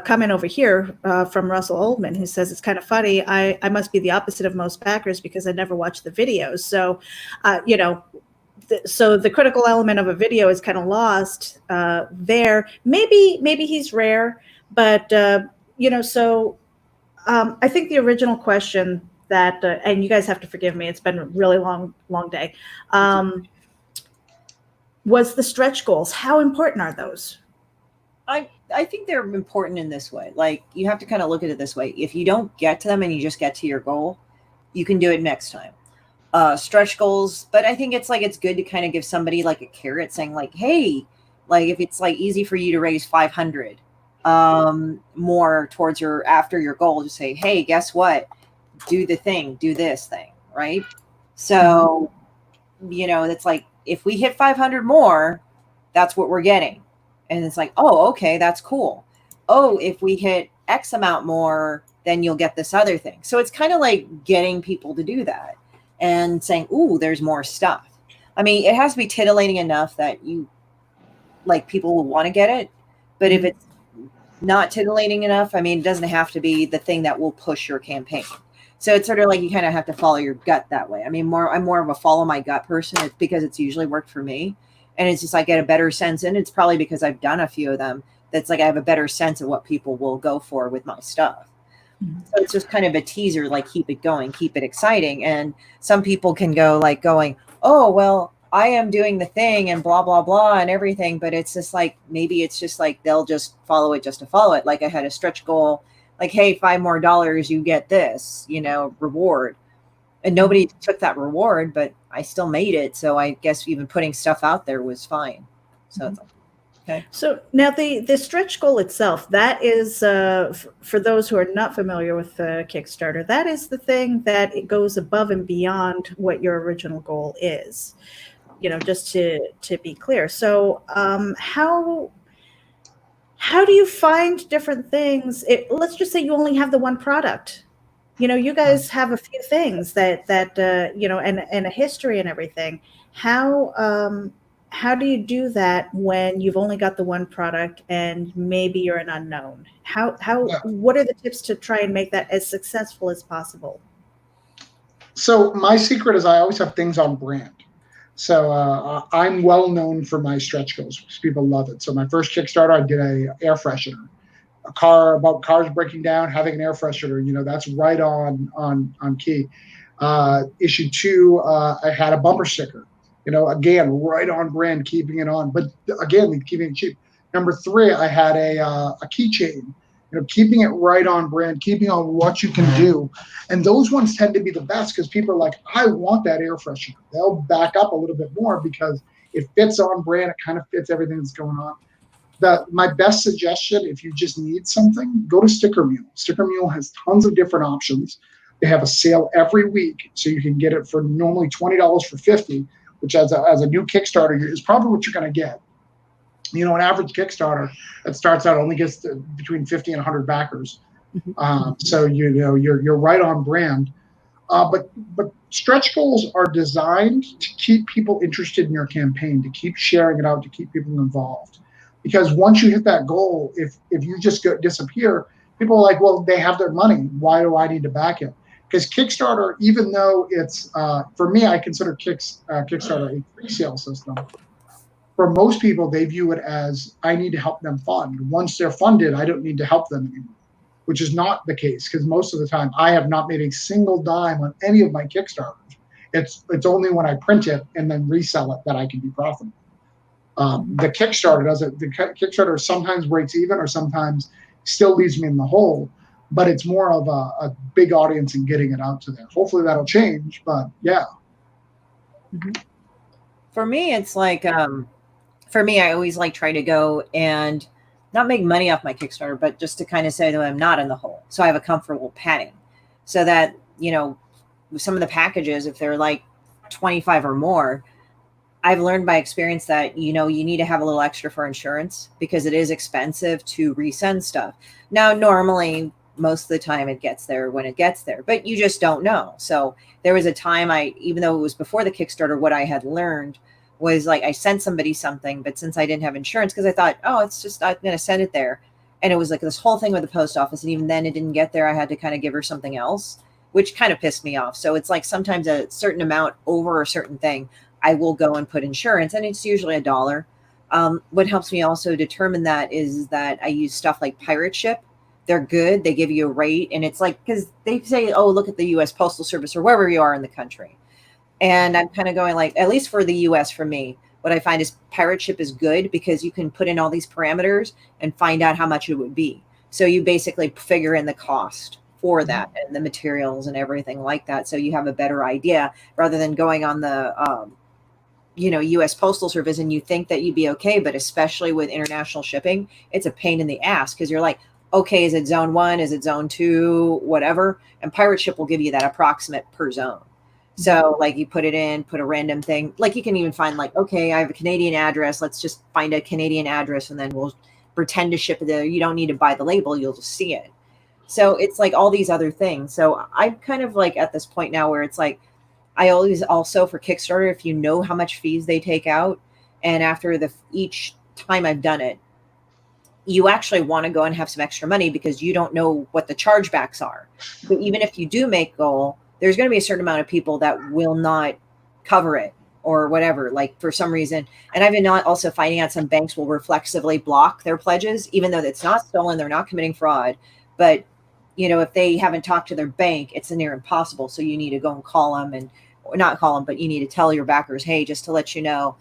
comment over here from Russell Oldman who says it's kind of funny. I must be the opposite of most backers because I never watch the videos. So, so the critical element of a video is kind of lost there. Maybe he's rare, but so I think the original question that, and you guys have to forgive me, it's been a really long day, was the stretch goals. How important are those? I think they're important in this way. Like, you have to kind of look at it this way. If you don't get to them and you just get to your goal, you can do it next time. Stretch goals, but I think it's good to kind of give somebody like a carrot saying like, hey, like if it's like easy for you to raise 500 more towards after your goal, just say, hey, guess what? Do this thing, right? So, it's like, if we hit 500 more, that's what we're getting. And it's like, oh, okay, that's cool. Oh, if we hit X amount more, then you'll get this other thing. So it's kind of like getting people to do that and saying, ooh, there's more stuff. I mean, it has to be titillating enough that people will want to get it. But if it's not titillating enough, I mean, it doesn't have to be the thing that will push your campaign. So it's sort of like you kind of have to follow your gut that way. I mean, I'm more of a follow my gut person. It's because it's usually worked for me. And it's just I get a better sense. And it's probably because I've done a few of them. That's like I have a better sense of what people will go for with my stuff. Mm-hmm. So it's just kind of a teaser, like keep it going, keep it exciting. And some people can go like going, oh, well, I am doing the thing and blah, blah, blah and everything. But it's just like, maybe it's just like they'll just follow it just to follow it. Like I had a stretch goal, like, hey, $5 more, you get this, reward. And nobody took that reward, but I still made it. So I guess even putting stuff out there was fine. So it's like, okay. So now the stretch goal itself, that is, for those who are not familiar with Kickstarter, that is the thing that it goes above and beyond what your original goal is, just to be clear. So how do you find different things? Let's just say you only have the one product. You guys have a few things that and a history and everything. How do you do that when you've only got the one product and maybe you're an unknown? What are the tips to try and make that as successful as possible? So my secret is I always have things on brand. So I'm well known for my stretch goals because people love it. So my first Kickstarter, I did a air freshener. About cars breaking down, having an air freshener, that's right on key. Issue 2, I had a bumper sticker, again, right on brand, keeping it on, but again, keeping it cheap. Number 3, I had a keychain, keeping it right on brand, keeping on what you can do. And those ones tend to be the best because people are like, I want that air freshener. They'll back up a little bit more because it fits on brand. It kind of fits everything that's going on. My best suggestion, if you just need something, go to Sticker Mule. Sticker Mule has tons of different options. They have a sale every week, so you can get it for normally $20 for $50, which as a new Kickstarter is probably what you're going to get. You know, an average Kickstarter that starts out only gets between 50 and 100 backers. So you're right on brand. But stretch goals are designed to keep people interested in your campaign, to keep sharing it out, to keep people involved. Because once you hit that goal, if you just disappear, people are like, well, they have their money. Why do I need to back it? Because Kickstarter, even though it's for me, I consider Kickstarter a pre-sale system. For most people, they view it as I need to help them fund. Once they're funded, I don't need to help them anymore, which is not the case, because most of the time I have not made a single dime on any of my Kickstarters. It's only when I print it and then resell it that I can be profitable. The Kickstarter sometimes breaks even or sometimes still leaves me in the hole, but it's more of a big audience and getting it out to there. Hopefully that'll change, but yeah. For me, it's like, I always like try to go and not make money off my Kickstarter, but just to kind of say that I'm not in the hole. So I have a comfortable padding so that, you know, some of the packages, if they're like 25 or more, I've learned by experience that, you know, you need to have a little extra for insurance because it is expensive to resend stuff. Now, normally, most of the time it gets there when it gets there, but you just don't know. So there was a time even though it was before the Kickstarter, what I had learned was like I sent somebody something, but since I didn't have insurance, because I thought, oh, it's just, I'm going to send it there. And it was like this whole thing with the post office. And even then it didn't get there. I had to kind of give her something else, which kind of pissed me off. So it's like sometimes a certain amount over a certain thing, I will go and put insurance, and it's usually $1. What helps me also determine that is that I use stuff like Pirate Ship. They're good. They give you a rate, and it's like, because they say, oh, look at the U.S. Postal Service or wherever you are in the country. And I'm kind of going like, at least for the U.S. for me, what I find is Pirate Ship is good because you can put in all these parameters and find out how much it would be. So you basically figure in the cost for that and the materials and everything like that. So you have a better idea rather than going on the, U.S. Postal Service and you think that you'd be okay. But especially with international shipping, it's a pain in the ass because you're like, okay, is it zone 1? Is it zone 2? Whatever. And Pirate Ship will give you that approximate per zone. So like you put it in, put a random thing, like you can even find like, okay, I have a Canadian address. Let's just find a Canadian address and then we'll pretend to ship it there. You don't need to buy the label. You'll just see it. So it's like all these other things. So I'm kind of like at this point now where it's like, I always also for Kickstarter, if you know how much fees they take out, and after each time I've done it, you actually want to go and have some extra money because you don't know what the chargebacks are. But even if you do make goal, there's going to be a certain amount of people that will not cover it or whatever, like for some reason. And I've been also finding out some banks will reflexively block their pledges, even though it's not stolen, they're not committing fraud. But, you know, if they haven't talked to their bank, it's near impossible. So you need to go and call them or not call them, but you need to tell your backers, hey, just to let you know,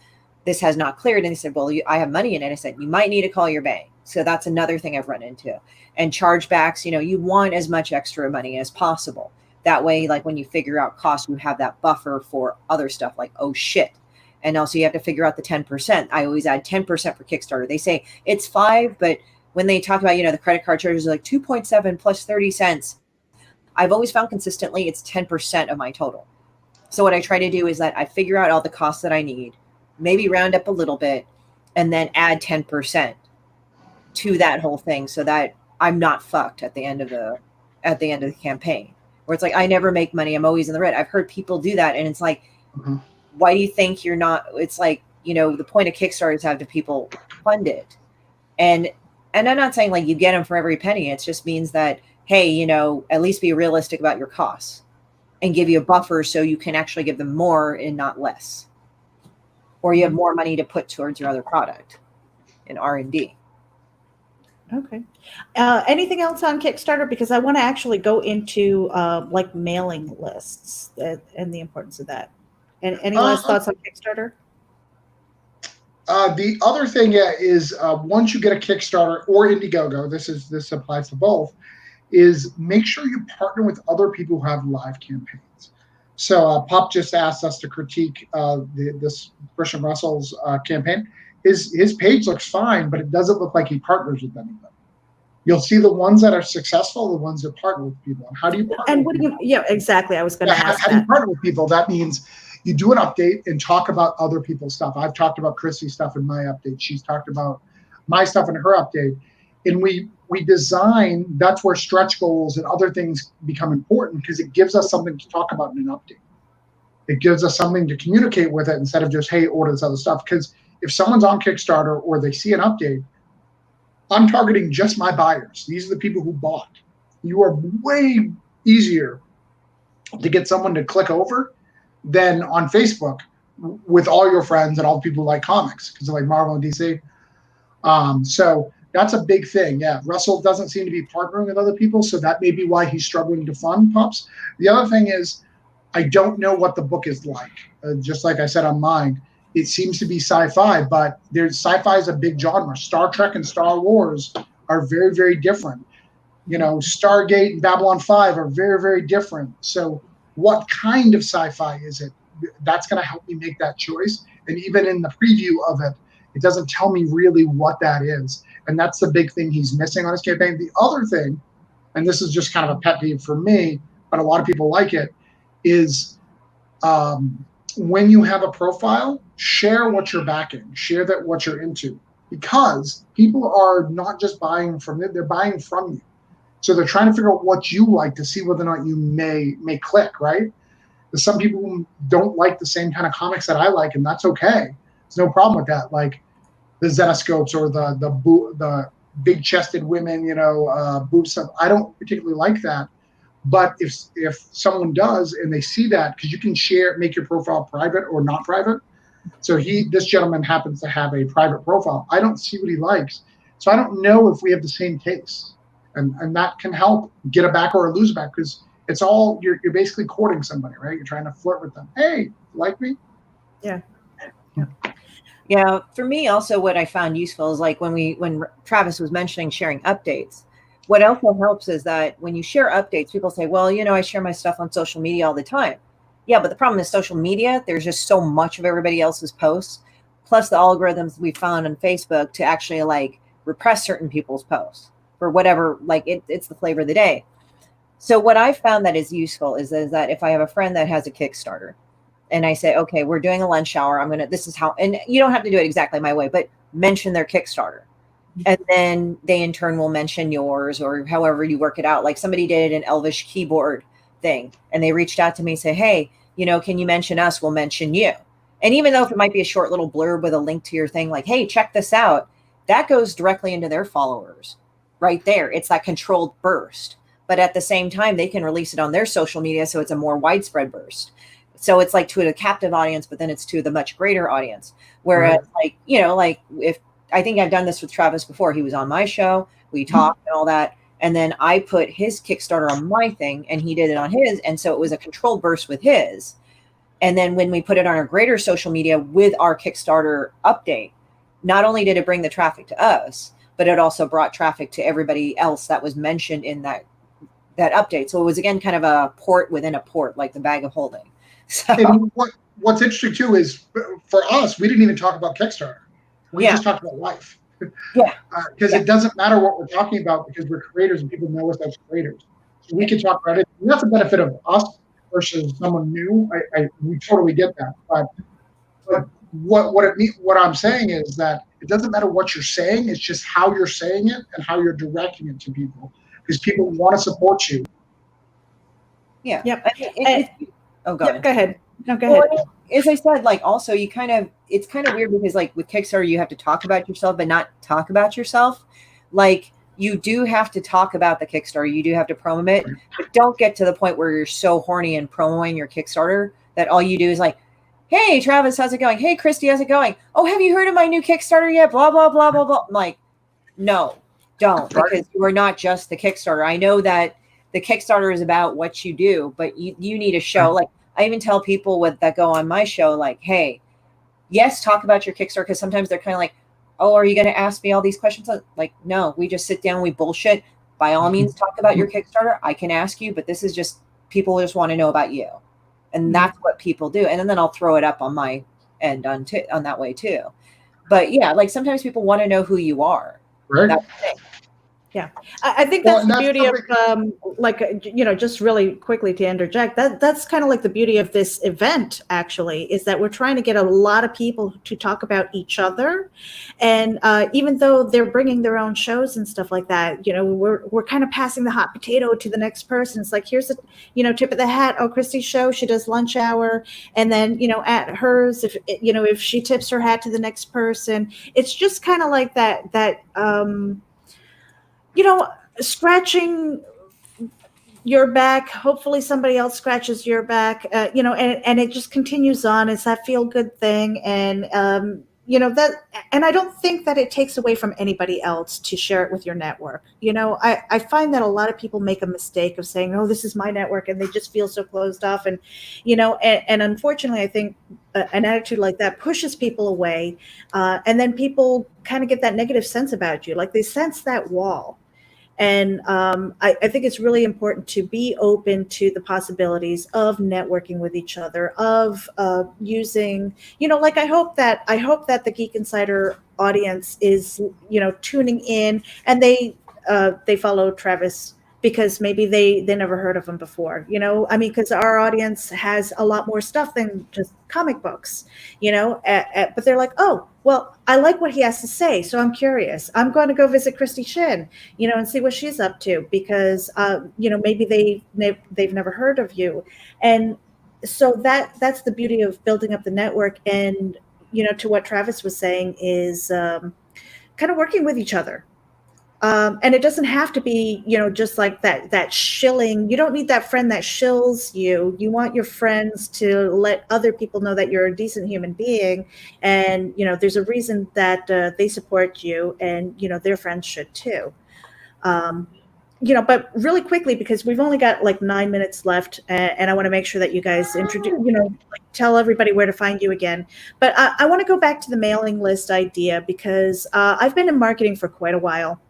this has not cleared. And they said, well, I have money in it. I said, you might need to call your bank. So that's another thing I've run into. And chargebacks, you know, you want as much extra money as possible. That way, like when you figure out costs, you have that buffer for other stuff like, oh shit. And also you have to figure out the 10%. I always add 10% for Kickstarter. They say it's 5, but when they talk about, you know, the credit card charges are like 2.7 plus 30 cents. I've always found consistently it's 10% of my total. So what I try to do is that I figure out all the costs that I need, maybe round up a little bit, and then add 10% to that whole thing so that I'm not fucked at the end of the campaign. Where it's like, I never make money. I'm always in the red. I've heard people do that. And it's like, why do you think you're not? It's like, you know, the point of Kickstarter is have the people fund it. And I'm not saying like you get them for every penny. It just means that, hey, you know, at least be realistic about your costs and give you a buffer so you can actually give them more and not less. Or you have more money to put towards your other product in R&D. Okay. Anything else on Kickstarter? Because I want to actually go into like mailing lists and the importance of that. And any last thoughts on Kickstarter? The other thing is once you get a Kickstarter or Indiegogo, this applies to both, is make sure you partner with other people who have live campaigns. So Pop just asked us to critique this Christian Russell's campaign. His page looks fine, but it doesn't look like he partners with anybody. You'll see the ones that are successful, the ones that partner with people. And how do you partner? And what do you? Yeah, exactly. I was going to ask. How do you partner with people? That means you do an update and talk about other people's stuff. I've talked about Chrissy's stuff in my update. She's talked about my stuff in her update. And we design, that's where stretch goals and other things become important, because it gives us something to talk about in an update. It gives us something to communicate with it instead of just, hey, order this other stuff. Because if someone's on Kickstarter or they see an update, I'm targeting just my buyers. These are the people who bought. You are way easier to get someone to click over than on Facebook with all your friends and all the people who like comics, because they like Marvel and DC. So that's a big thing. Yeah, Russell doesn't seem to be partnering with other people, so that may be why he's struggling to fund pups. The other thing is, I don't know what the book is like. Just like I said on mine, it seems to be sci-fi, but sci-fi is a big genre. Star Trek and Star Wars are very, very different. You know, Stargate and Babylon 5 are very, very different. So what kind of sci-fi is it? That's going to help me make that choice. And even in the preview of it, it doesn't tell me really what that is. And that's the big thing he's missing on his campaign. The other thing, and this is just kind of a pet peeve for me, but a lot of people like it, is when you have a profile, share what you're backing, share that what you're into, because people are not just buying from it, they're buying from you. So they're trying to figure out what you like to see whether or not you may click, right? There's some people who don't like the same kind of comics that I like, and that's okay. There's no problem with that. Like the Zetascopes or the big-chested women, you know, boob stuff. I don't particularly like that. But if someone does and they see that, because you can make your profile private or not private. So this gentleman happens to have a private profile. I don't see what he likes. So I don't know if we have the same taste. And that can help get a back or lose a back, because it's all, you're basically courting somebody, right? You're trying to flirt with them. Hey, like me? Yeah. Yeah. For me, also, what I found useful is like when Travis was mentioning sharing updates, what also helps is that when you share updates, people say, well, you know, I share my stuff on social media all the time. Yeah, but the problem is social media, there's just so much of everybody else's posts, plus the algorithms we found on Facebook to actually like repress certain people's posts for whatever, like it's the flavor of the day. So what I found that is useful is that if I have a friend that has a Kickstarter and I say, okay, we're doing a lunch hour, this is how, and you don't have to do it exactly my way, but mention their Kickstarter. And then they in turn will mention yours, or however you work it out. Like somebody did an Elvish keyboard thing and they reached out to me and say, hey, you know, can you mention us? We'll mention you. And even though if it might be a short little blurb with a link to your thing, like, hey, check this out, that goes directly into their followers right there. It's that controlled burst. But at the same time, they can release it on their social media. So it's a more widespread burst. So it's like to a captive audience, but then it's to the much greater audience. Whereas like, you know, like if I think I've done this with Travis before, he was on my show, we talked and all that. And then I put his Kickstarter on my thing and he did it on his. And so it was a controlled burst with his. And then when we put it on our greater social media with our Kickstarter update, not only did it bring the traffic to us, but it also brought traffic to everybody else that was mentioned in that update. So it was, again, kind of a port within a port, like the bag of holding. So, and what's interesting too is for us, we didn't even talk about Kickstarter. We just talked about life. Yeah. Because it doesn't matter what we're talking about, because we're creators and people know us as creators. So we can talk about it. And that's the benefit of us versus someone new. We totally get that. But what I'm saying is that it doesn't matter what you're saying. It's just how you're saying it and how you're directing it to people, because people want to support you. Yeah. Yep. Go ahead. Go ahead. No, go ahead. As I said, like also it's kind of weird because like with Kickstarter, you have to talk about yourself, but not talk about yourself. Like you do have to talk about the Kickstarter. You do have to promo it, but don't get to the point where you're so horny and promoting your Kickstarter that all you do is like, hey, Travis, how's it going? Hey, Christy, how's it going? Oh, have you heard of my new Kickstarter yet? Blah, blah, blah, blah, blah. I'm like, no, don't, because you are not just the Kickstarter. I know that the Kickstarter is about what you do, but you need a show. Like I even tell people that go on my show, like, hey, yes, talk about your Kickstarter, because sometimes they're kind of like, oh, are you going to ask me all these questions? Like, no, we just sit down, we bullshit. By all means, talk about your Kickstarter. I can ask you, but this is just, people just want to know about you. And that's what people do. And then I'll throw it up on my end on that way too. But yeah, like sometimes people want to know who you are. Right. That's the thing. Yeah, I think Well, that's and the that's beauty of, perfect. just really quickly to interject, that's kind of like the beauty of this event, actually, is that we're trying to get a lot of people to talk about each other. And even though they're bringing their own shows and stuff like that, we're kind of passing the hot potato to the next person. It's like, here's a, tip of the hat. Oh, Christy's show, she does lunch hour. And then, at hers, if she tips her hat to the next person, it's just kind of like that, scratching your back, hopefully somebody else scratches your back, and it just continues on. It's that feel good thing. And, and I don't think that it takes away from anybody else to share it with your network. I find that a lot of people make a mistake of saying, oh, this is my network, and they just feel so closed off. And, and unfortunately, I think an attitude like that pushes people away. And then people kind of get that negative sense about you, like they sense that wall. And I think it's really important to be open to the possibilities of networking with each other, of using, like I hope that the Geek Insider audience is, tuning in, and they follow Travis because maybe they never heard of him before, because our audience has a lot more stuff than just comic books, but they're like, oh, well, I like what he has to say, so I'm curious. I'm going to go visit Christy Shin, and see what she's up to, because maybe they've never heard of you. And so that's the beauty of building up the network. And to what Travis was saying is kind of working with each other. And it doesn't have to be, just like that shilling. You don't need that friend that shills you. You want your friends to let other people know that you're a decent human being. And, there's a reason that they support you, and, their friends should too. But really quickly, because we've only got like 9 minutes left, and I want to make sure that you guys introduce, tell everybody where to find you again. But I want to go back to the mailing list idea, because I've been in marketing for quite a while.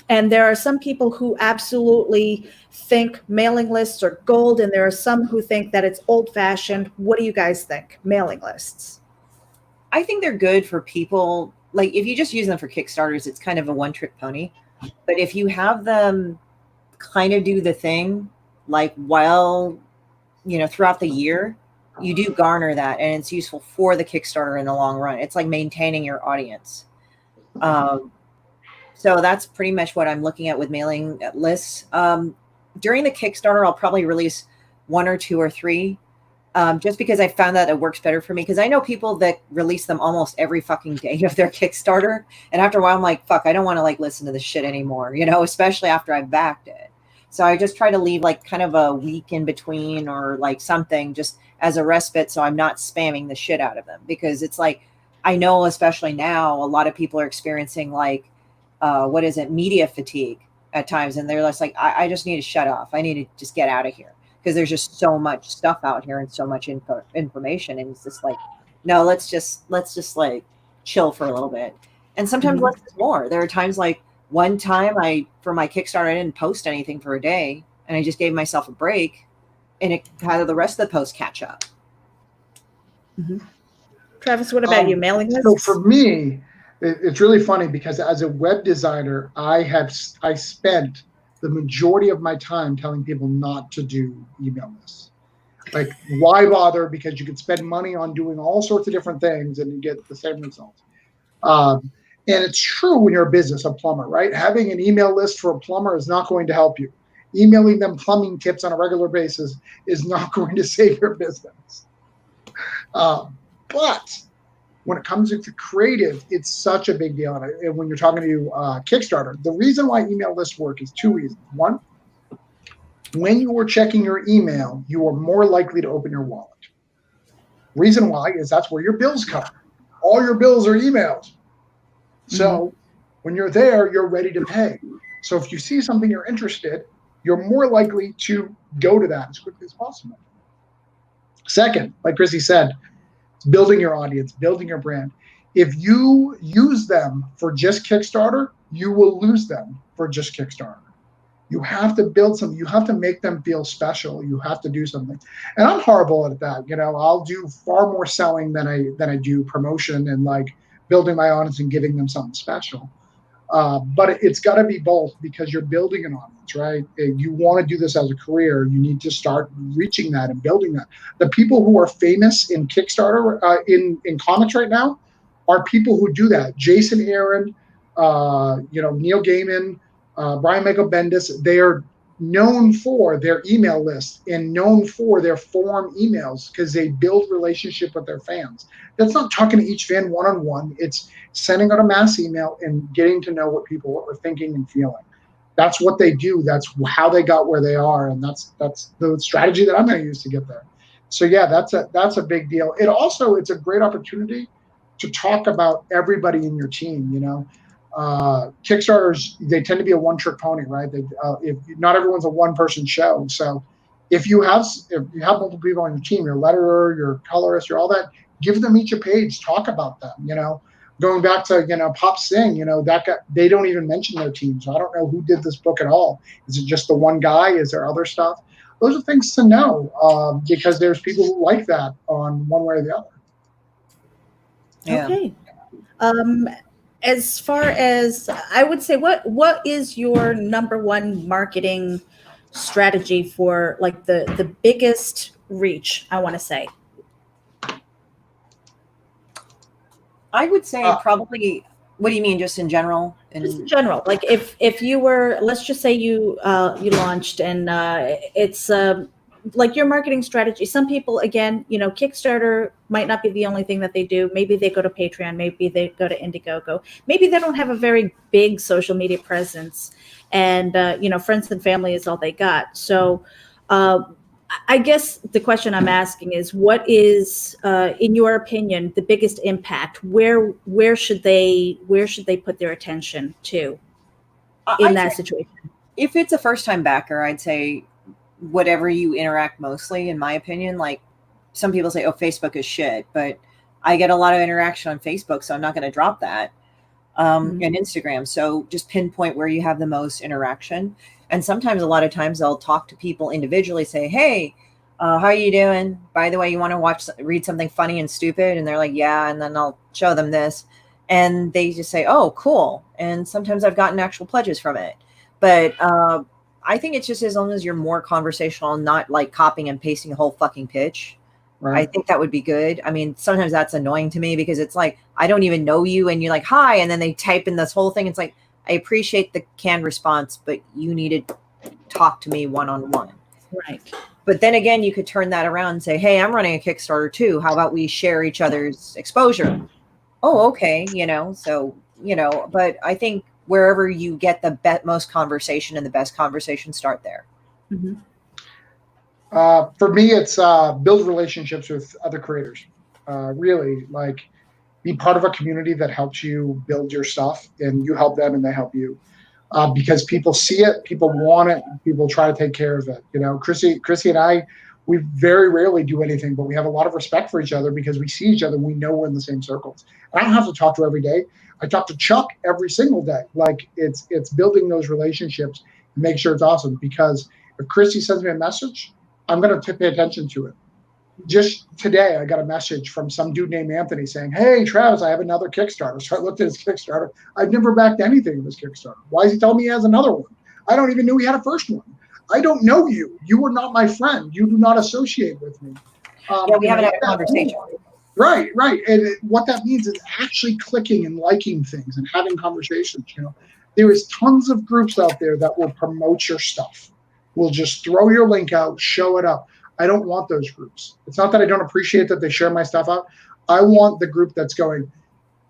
And there are some people who absolutely think mailing lists are gold, and there are some who think that it's old-fashioned. What do you guys think, mailing lists? I think they're good for people. Like, if you just use them for Kickstarters, it's kind of a one-trick pony. But if you have them kind of do the thing, like, while, throughout the year, you do garner that, and it's useful for the Kickstarter in the long run. It's like maintaining your audience. So that's pretty much what I'm looking at with mailing lists. During the Kickstarter, I'll probably release 1 or 2 or 3, just because I found that it works better for me. Because I know people that release them almost every fucking day of their Kickstarter. And after a while, I'm like, fuck, I don't want to like listen to this shit anymore, especially after I've backed it. So I just try to leave like kind of a week in between, or like something just as a respite, so I'm not spamming the shit out of them. Because it's like, I know, especially now, a lot of people are experiencing like, media fatigue at times. And they're just like, I just need to shut off. I need to just get out of here, because there's just so much stuff out here and so much information. And it's just like, no, let's just like chill for a little bit. And sometimes less is more. There are times, like one time for my Kickstarter, I didn't post anything for a day, and I just gave myself a break, and it had the rest of the posts catch up. Travis, what about you? Mailing lists? So for me, it's really funny, because as a web designer, I spent the majority of my time telling people not to do email lists. Like, why bother? Because you could spend money on doing all sorts of different things and you get the same result. And it's true when you're a business, a plumber, right? Having an email list for a plumber is not going to help you. Emailing them plumbing tips on a regular basis is not going to save your business. But when it comes to creative, it's such a big deal. And when you're talking to Kickstarter, the reason why email lists work is 2 reasons. One, when you are checking your email, you are more likely to open your wallet. Reason why is that's where your bills come. All your bills are emailed. So when you're there, you're ready to pay. So if you see something you're interested, you're more likely to go to that as quickly as possible. Second, like Chrissy said, building your audience, building your brand. If you use them for just Kickstarter, you will lose them for just Kickstarter. You have to build something. You have to make them feel special. You have to do something. And I'm horrible at that. I'll do far more selling than I do promotion and like building my audience and giving them something special. But it's got to be both, because you're building an audience, right? If you want to do this as a career, you need to start reaching that and building that. The people who are famous in Kickstarter, in comics right now, are people who do that. Jason Aaron, Neil Gaiman, Brian Michael Bendis. They are known for their email list and known for their forum emails because they build relationship with their fans. That's not talking to each fan one-on-one. It's sending out a mass email and getting to know what people are thinking and feeling. That's what they do. That's how they got where they are, and that's the strategy that I'm going to use to get there. So yeah, that's a big deal. It's a great opportunity to talk about everybody in your team. Kickstarters, they tend to be a one-trick pony, right? If not everyone's a one-person show. So if you have multiple people on your team, your letterer, your colorist, your all that, give them each a page, talk about them. Going back to Pop Sing, that guy, they don't even mention their team, so I don't know who did this book at all. Is it just the one guy? Is there other stuff? Those are things to know, because there's people who like that on one way or the other. Yeah. Okay. As far as I would say, what is your number one marketing strategy for like the biggest reach, I want to say? I would say probably. What do you mean, just in general? Just in general, like if you were, let's just say you launched and it's like your marketing strategy. Some people, again, Kickstarter might not be the only thing that they do. Maybe they go to Patreon, maybe they go to Indiegogo, maybe they don't have a very big social media presence, and friends and family is all they got. So I guess the question I'm asking is, what is, in your opinion, the biggest impact? Where should they put their attention to in that situation? If it's a first-time backer, I'd say whatever you interact mostly, in my opinion. Like, some people say, oh, Facebook is shit, but I get a lot of interaction on Facebook, so I'm not going to drop that. And Instagram. So just pinpoint where you have the most interaction. And sometimes, a lot of times, I'll talk to people individually, say, hey, how are you doing? By the way, you want to read something funny and stupid? And they're like, yeah. And then I'll show them this. And they just say, oh, cool. And sometimes I've gotten actual pledges from it. But I think it's just as long as you're more conversational, not like copying and pasting a whole fucking pitch. Right. I think that would be good. I mean, sometimes that's annoying to me because it's like, I don't even know you. And you're like, hi. And then they type in this whole thing. It's like, I appreciate the canned response, but you need to talk to me one-on-one. Right. But then again, you could turn that around and say, hey, I'm running a Kickstarter too. How about we share each other's exposure? Oh, okay. But I think wherever you get the most conversation and the best conversation, start there. Mm-hmm. For me, it's build relationships with other creators. Really, like, be part of a community that helps you build your stuff, and you help them and they help you. Because people see it, people want it, people try to take care of it. Chrissy and I, we very rarely do anything, but we have a lot of respect for each other because we see each other. We know we're in the same circles. And I don't have to talk to her every day. I talk to Chuck every single day. Like, it's building those relationships and make sure it's awesome. Because if Chrissy sends me a message, I'm going to pay attention to it. Just today, I got a message from some dude named Anthony saying, hey, Travis, I have another Kickstarter. So I looked at his Kickstarter. I've never backed anything in this Kickstarter. Why is he telling me he has another one? I don't even know he had a first one. I don't know you. You were not my friend. You do not associate with me. We haven't had a conversation. Right. And what that means is actually clicking and liking things and having conversations. There is tons of groups out there that will promote your stuff. Will just throw your link out, show it up. I don't want those groups. It's not that I don't appreciate that they share my stuff out. I want the group that's going,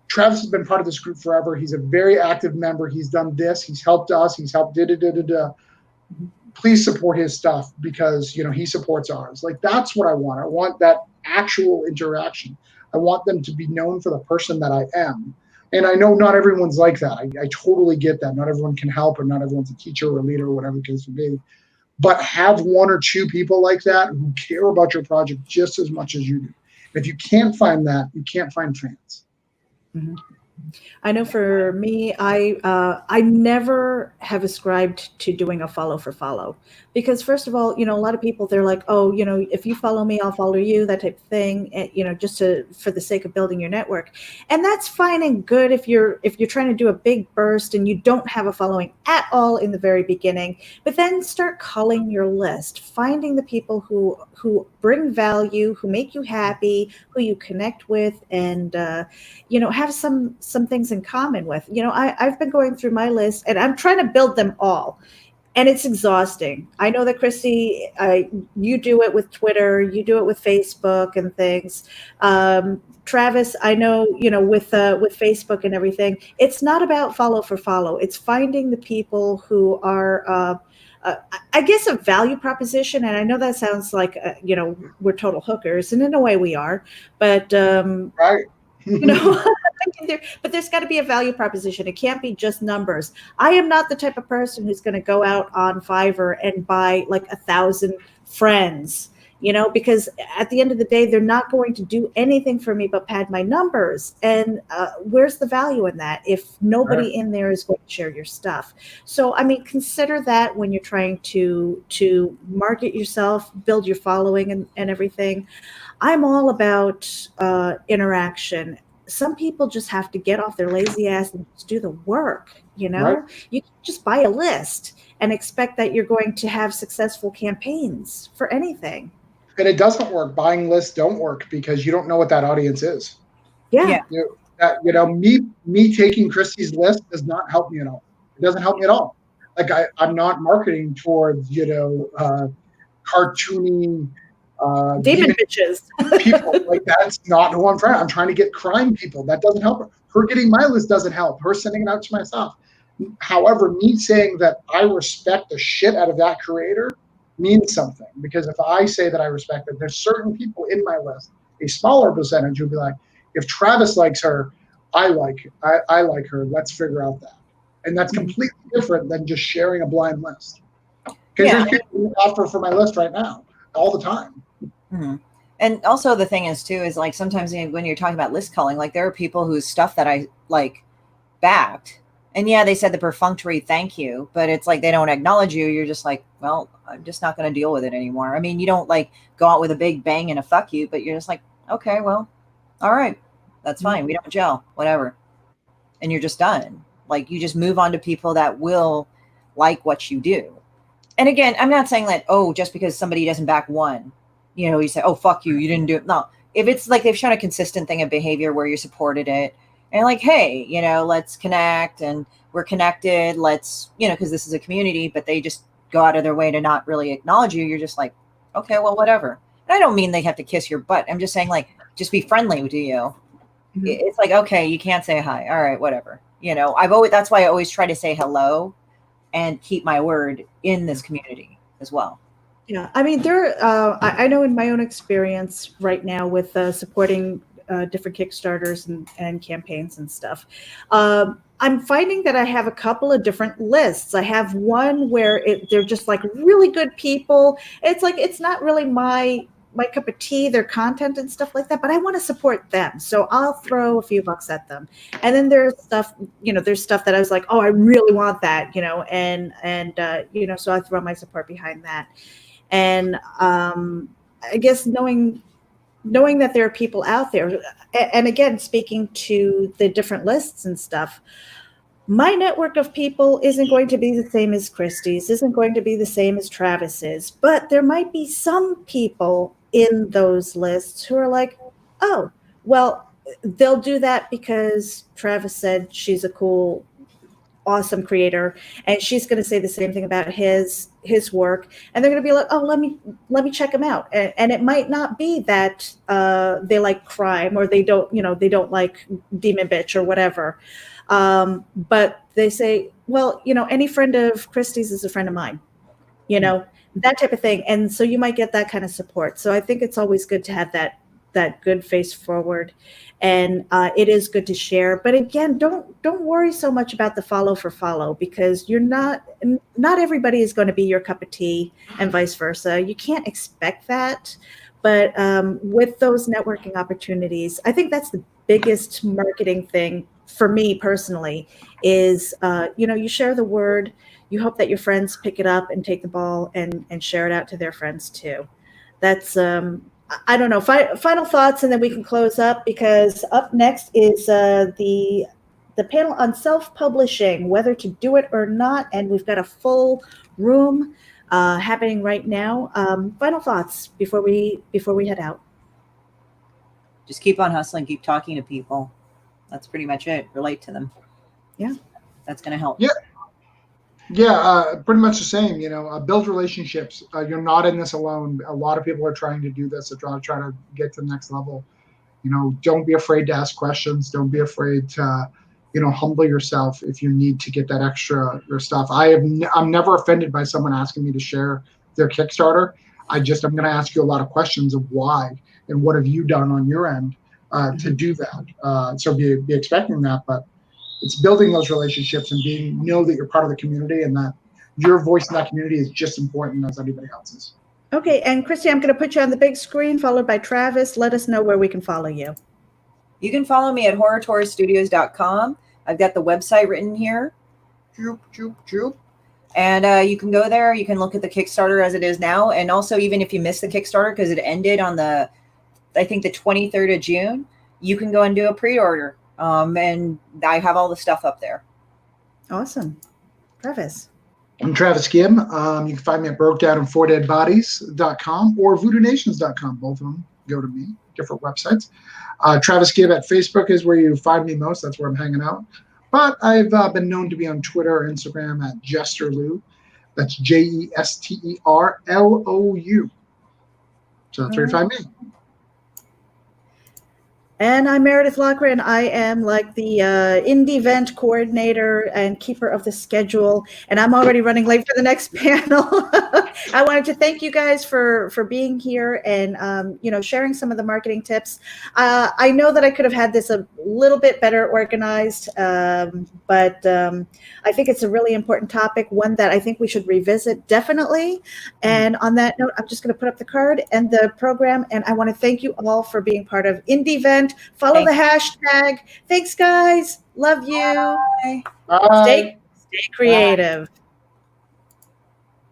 Travis has been part of this group forever. He's a very active member. He's done this. He's helped us. He's helped da-da-da-da-da. Please support his stuff because, he supports ours. Like, that's what I want. I want that actual interaction. I want them to be known for the person that I am. And I know not everyone's like that. I totally get that. Not everyone can help, or not everyone's a teacher or a leader or whatever the case may be. But have one or two people like that who care about your project just as much as you do. And if you can't find that, you can't find fans. Mm-hmm. I know for me, I never have ascribed to doing a follow for follow, because first of all, a lot of people, they're like, oh, if you follow me, I'll follow you, that type of thing, just for the sake of building your network, and that's fine and good if you're trying to do a big burst and you don't have a following at all in the very beginning, but then start culling your list, finding the people who bring value, who make you happy, who you connect with, and have some things in common with. I've been going through my list and I'm trying to build them all. And it's exhausting. I know that Christy, you do it with Twitter, you do it with Facebook and things. Travis, I know, with Facebook and everything, it's not about follow for follow. It's finding the people who are, I guess, a value proposition. And I know that sounds like, we're total hookers, and in a way we are, but Right. but there's got to be a value proposition. It can't be just numbers. I am not the type of person who's going to go out on Fiverr and buy like 1,000 friends, because at the end of the day, they're not going to do anything for me but pad my numbers. And where's the value in that if nobody Right. in there is going to share your stuff? So, I mean, consider that when you're trying to market yourself, build your following and everything. I'm all about interaction. Some people just have to get off their lazy ass and just do the work. Right. You can just buy a list and expect that you're going to have successful campaigns for anything. And it doesn't work. Buying lists don't work because you don't know what that audience is. Yeah. Me taking Christie's list does not help me at all. It doesn't help me at all. Like I'm not marketing towards cartoony Demon bitches. people. Like that's not who I'm trying. I'm trying to get crime people. That doesn't help her. Her getting my list doesn't help. Her sending it out to myself. However, me saying that I respect the shit out of that creator means something, because if I say that I respect it, there's certain people in my list, a smaller percentage, who'll be like, if Travis likes her, I like her. Let's figure out that. And that's completely different than just sharing a blind list. Because there's people who offer for my list right now all the time. Mm-hmm. And also the thing is too, is like sometimes when you're talking about list culling, like there are people whose stuff that I like backed, and yeah, they said the perfunctory thank you, but it's like they don't acknowledge you. You're just like, well, I'm just not going to deal with it anymore. I mean, you don't like go out with a big bang and a fuck you, but you're just like, okay, well, all right, that's fine. We don't gel, whatever. And you're just done. Like you just move on to people that will like what you do. And again, I'm not saying that, oh, just because somebody doesn't back one, you say, oh, fuck you, you didn't do it. No, if it's like they've shown a consistent thing of behavior where you supported it and like, hey, let's connect and we're connected. Let's, because this is a community, but they just go out of their way to not really acknowledge you. You're just like, okay, well, whatever. And I don't mean they have to kiss your butt. I'm just saying like, just be friendly to you. Mm-hmm. It's like, okay, you can't say hi. All right, whatever. That's why I always try to say hello and keep my word in this community as well. Yeah, I mean, I know in my own experience right now with supporting different Kickstarters and campaigns and stuff, I'm finding that I have a couple of different lists. I have one where they're just like really good people. It's like, it's not really my cup of tea, their content and stuff like that, but I want to support them. So I'll throw a few bucks at them. And then there's stuff that I was like, oh, I really want that, so I throw my support behind that. And I guess knowing that there are people out there, and again, speaking to the different lists and stuff, my network of people isn't going to be the same as Christie's, isn't going to be the same as Travis's, but there might be some people in those lists who are like, oh, well, they'll do that because Travis said she's a cool, awesome creator, and she's going to say the same thing about his work, and they're going to be like, oh, let me check him out. And it might not be that they like crime or they don't like Demon Bitch or whatever, but they say, well, any friend of Christie's is a friend of mine, that type of thing. And so you might get that kind of support. So I think it's always good to have that good face forward, and it is good to share. But again, don't worry so much about the follow for follow, because not everybody is going to be your cup of tea, and vice versa. You can't expect that. But with those networking opportunities, I think that's the biggest marketing thing for me personally is, you share the word. You hope that your friends pick it up and take the ball and share it out to their friends too. That's, I don't know, final thoughts, and then we can close up, because up next is the panel on self-publishing, whether to do it or not. And we've got a full room happening right now. Final thoughts before we head out. Just keep on hustling, keep talking to people. That's pretty much it. Relate to them. Yeah. That's going to help. Yeah. Yeah, pretty much the same. Build relationships. You're not in this alone. A lot of people are trying to do this, to try to get to the next level. Don't be afraid to ask questions. Don't be afraid to, humble yourself if you need to get that extra your stuff. I'm never offended by someone asking me to share their Kickstarter. I'm going to ask you a lot of questions of why and what have you done on your end to do that. So be expecting that, but it's building those relationships and know that you're part of the community and that your voice in that community is just as important as anybody else's. Okay, and Christy, I'm going to put you on the big screen, followed by Travis. Let us know where we can follow you. You can follow me at horrortourstudios.com. I've got the website written here. And you can go there. You can look at the Kickstarter as it is now. And also, even if you missed the Kickstarter because it ended on the 23rd of June, you can go and do a pre-order. And I have all the stuff up there. Awesome. Travis. I'm Travis Gibb. You can find me at brokedownandfourdeadbodies.com or voodoonations.com. Both of them go to me, different websites. Travis Gibb at Facebook is where you find me most. That's where I'm hanging out. But I've been known to be on Twitter or Instagram at Jesterlou. That's JesterLou. So that's where you find me. And I'm Meredith Lockyer, and I am like the indie event coordinator and keeper of the schedule. And I'm already running late for the next panel. I wanted to thank you guys for being here and sharing some of the marketing tips. I know that I could have had this a little bit better organized, but I think it's a really important topic, one that I think we should revisit definitely. And on that note, I'm just going to put up the card and the program. And I want to thank you all for being part of Indie Event. Follow the hashtag. Thanks, guys. Love you. Bye. Bye. Stay creative. Bye.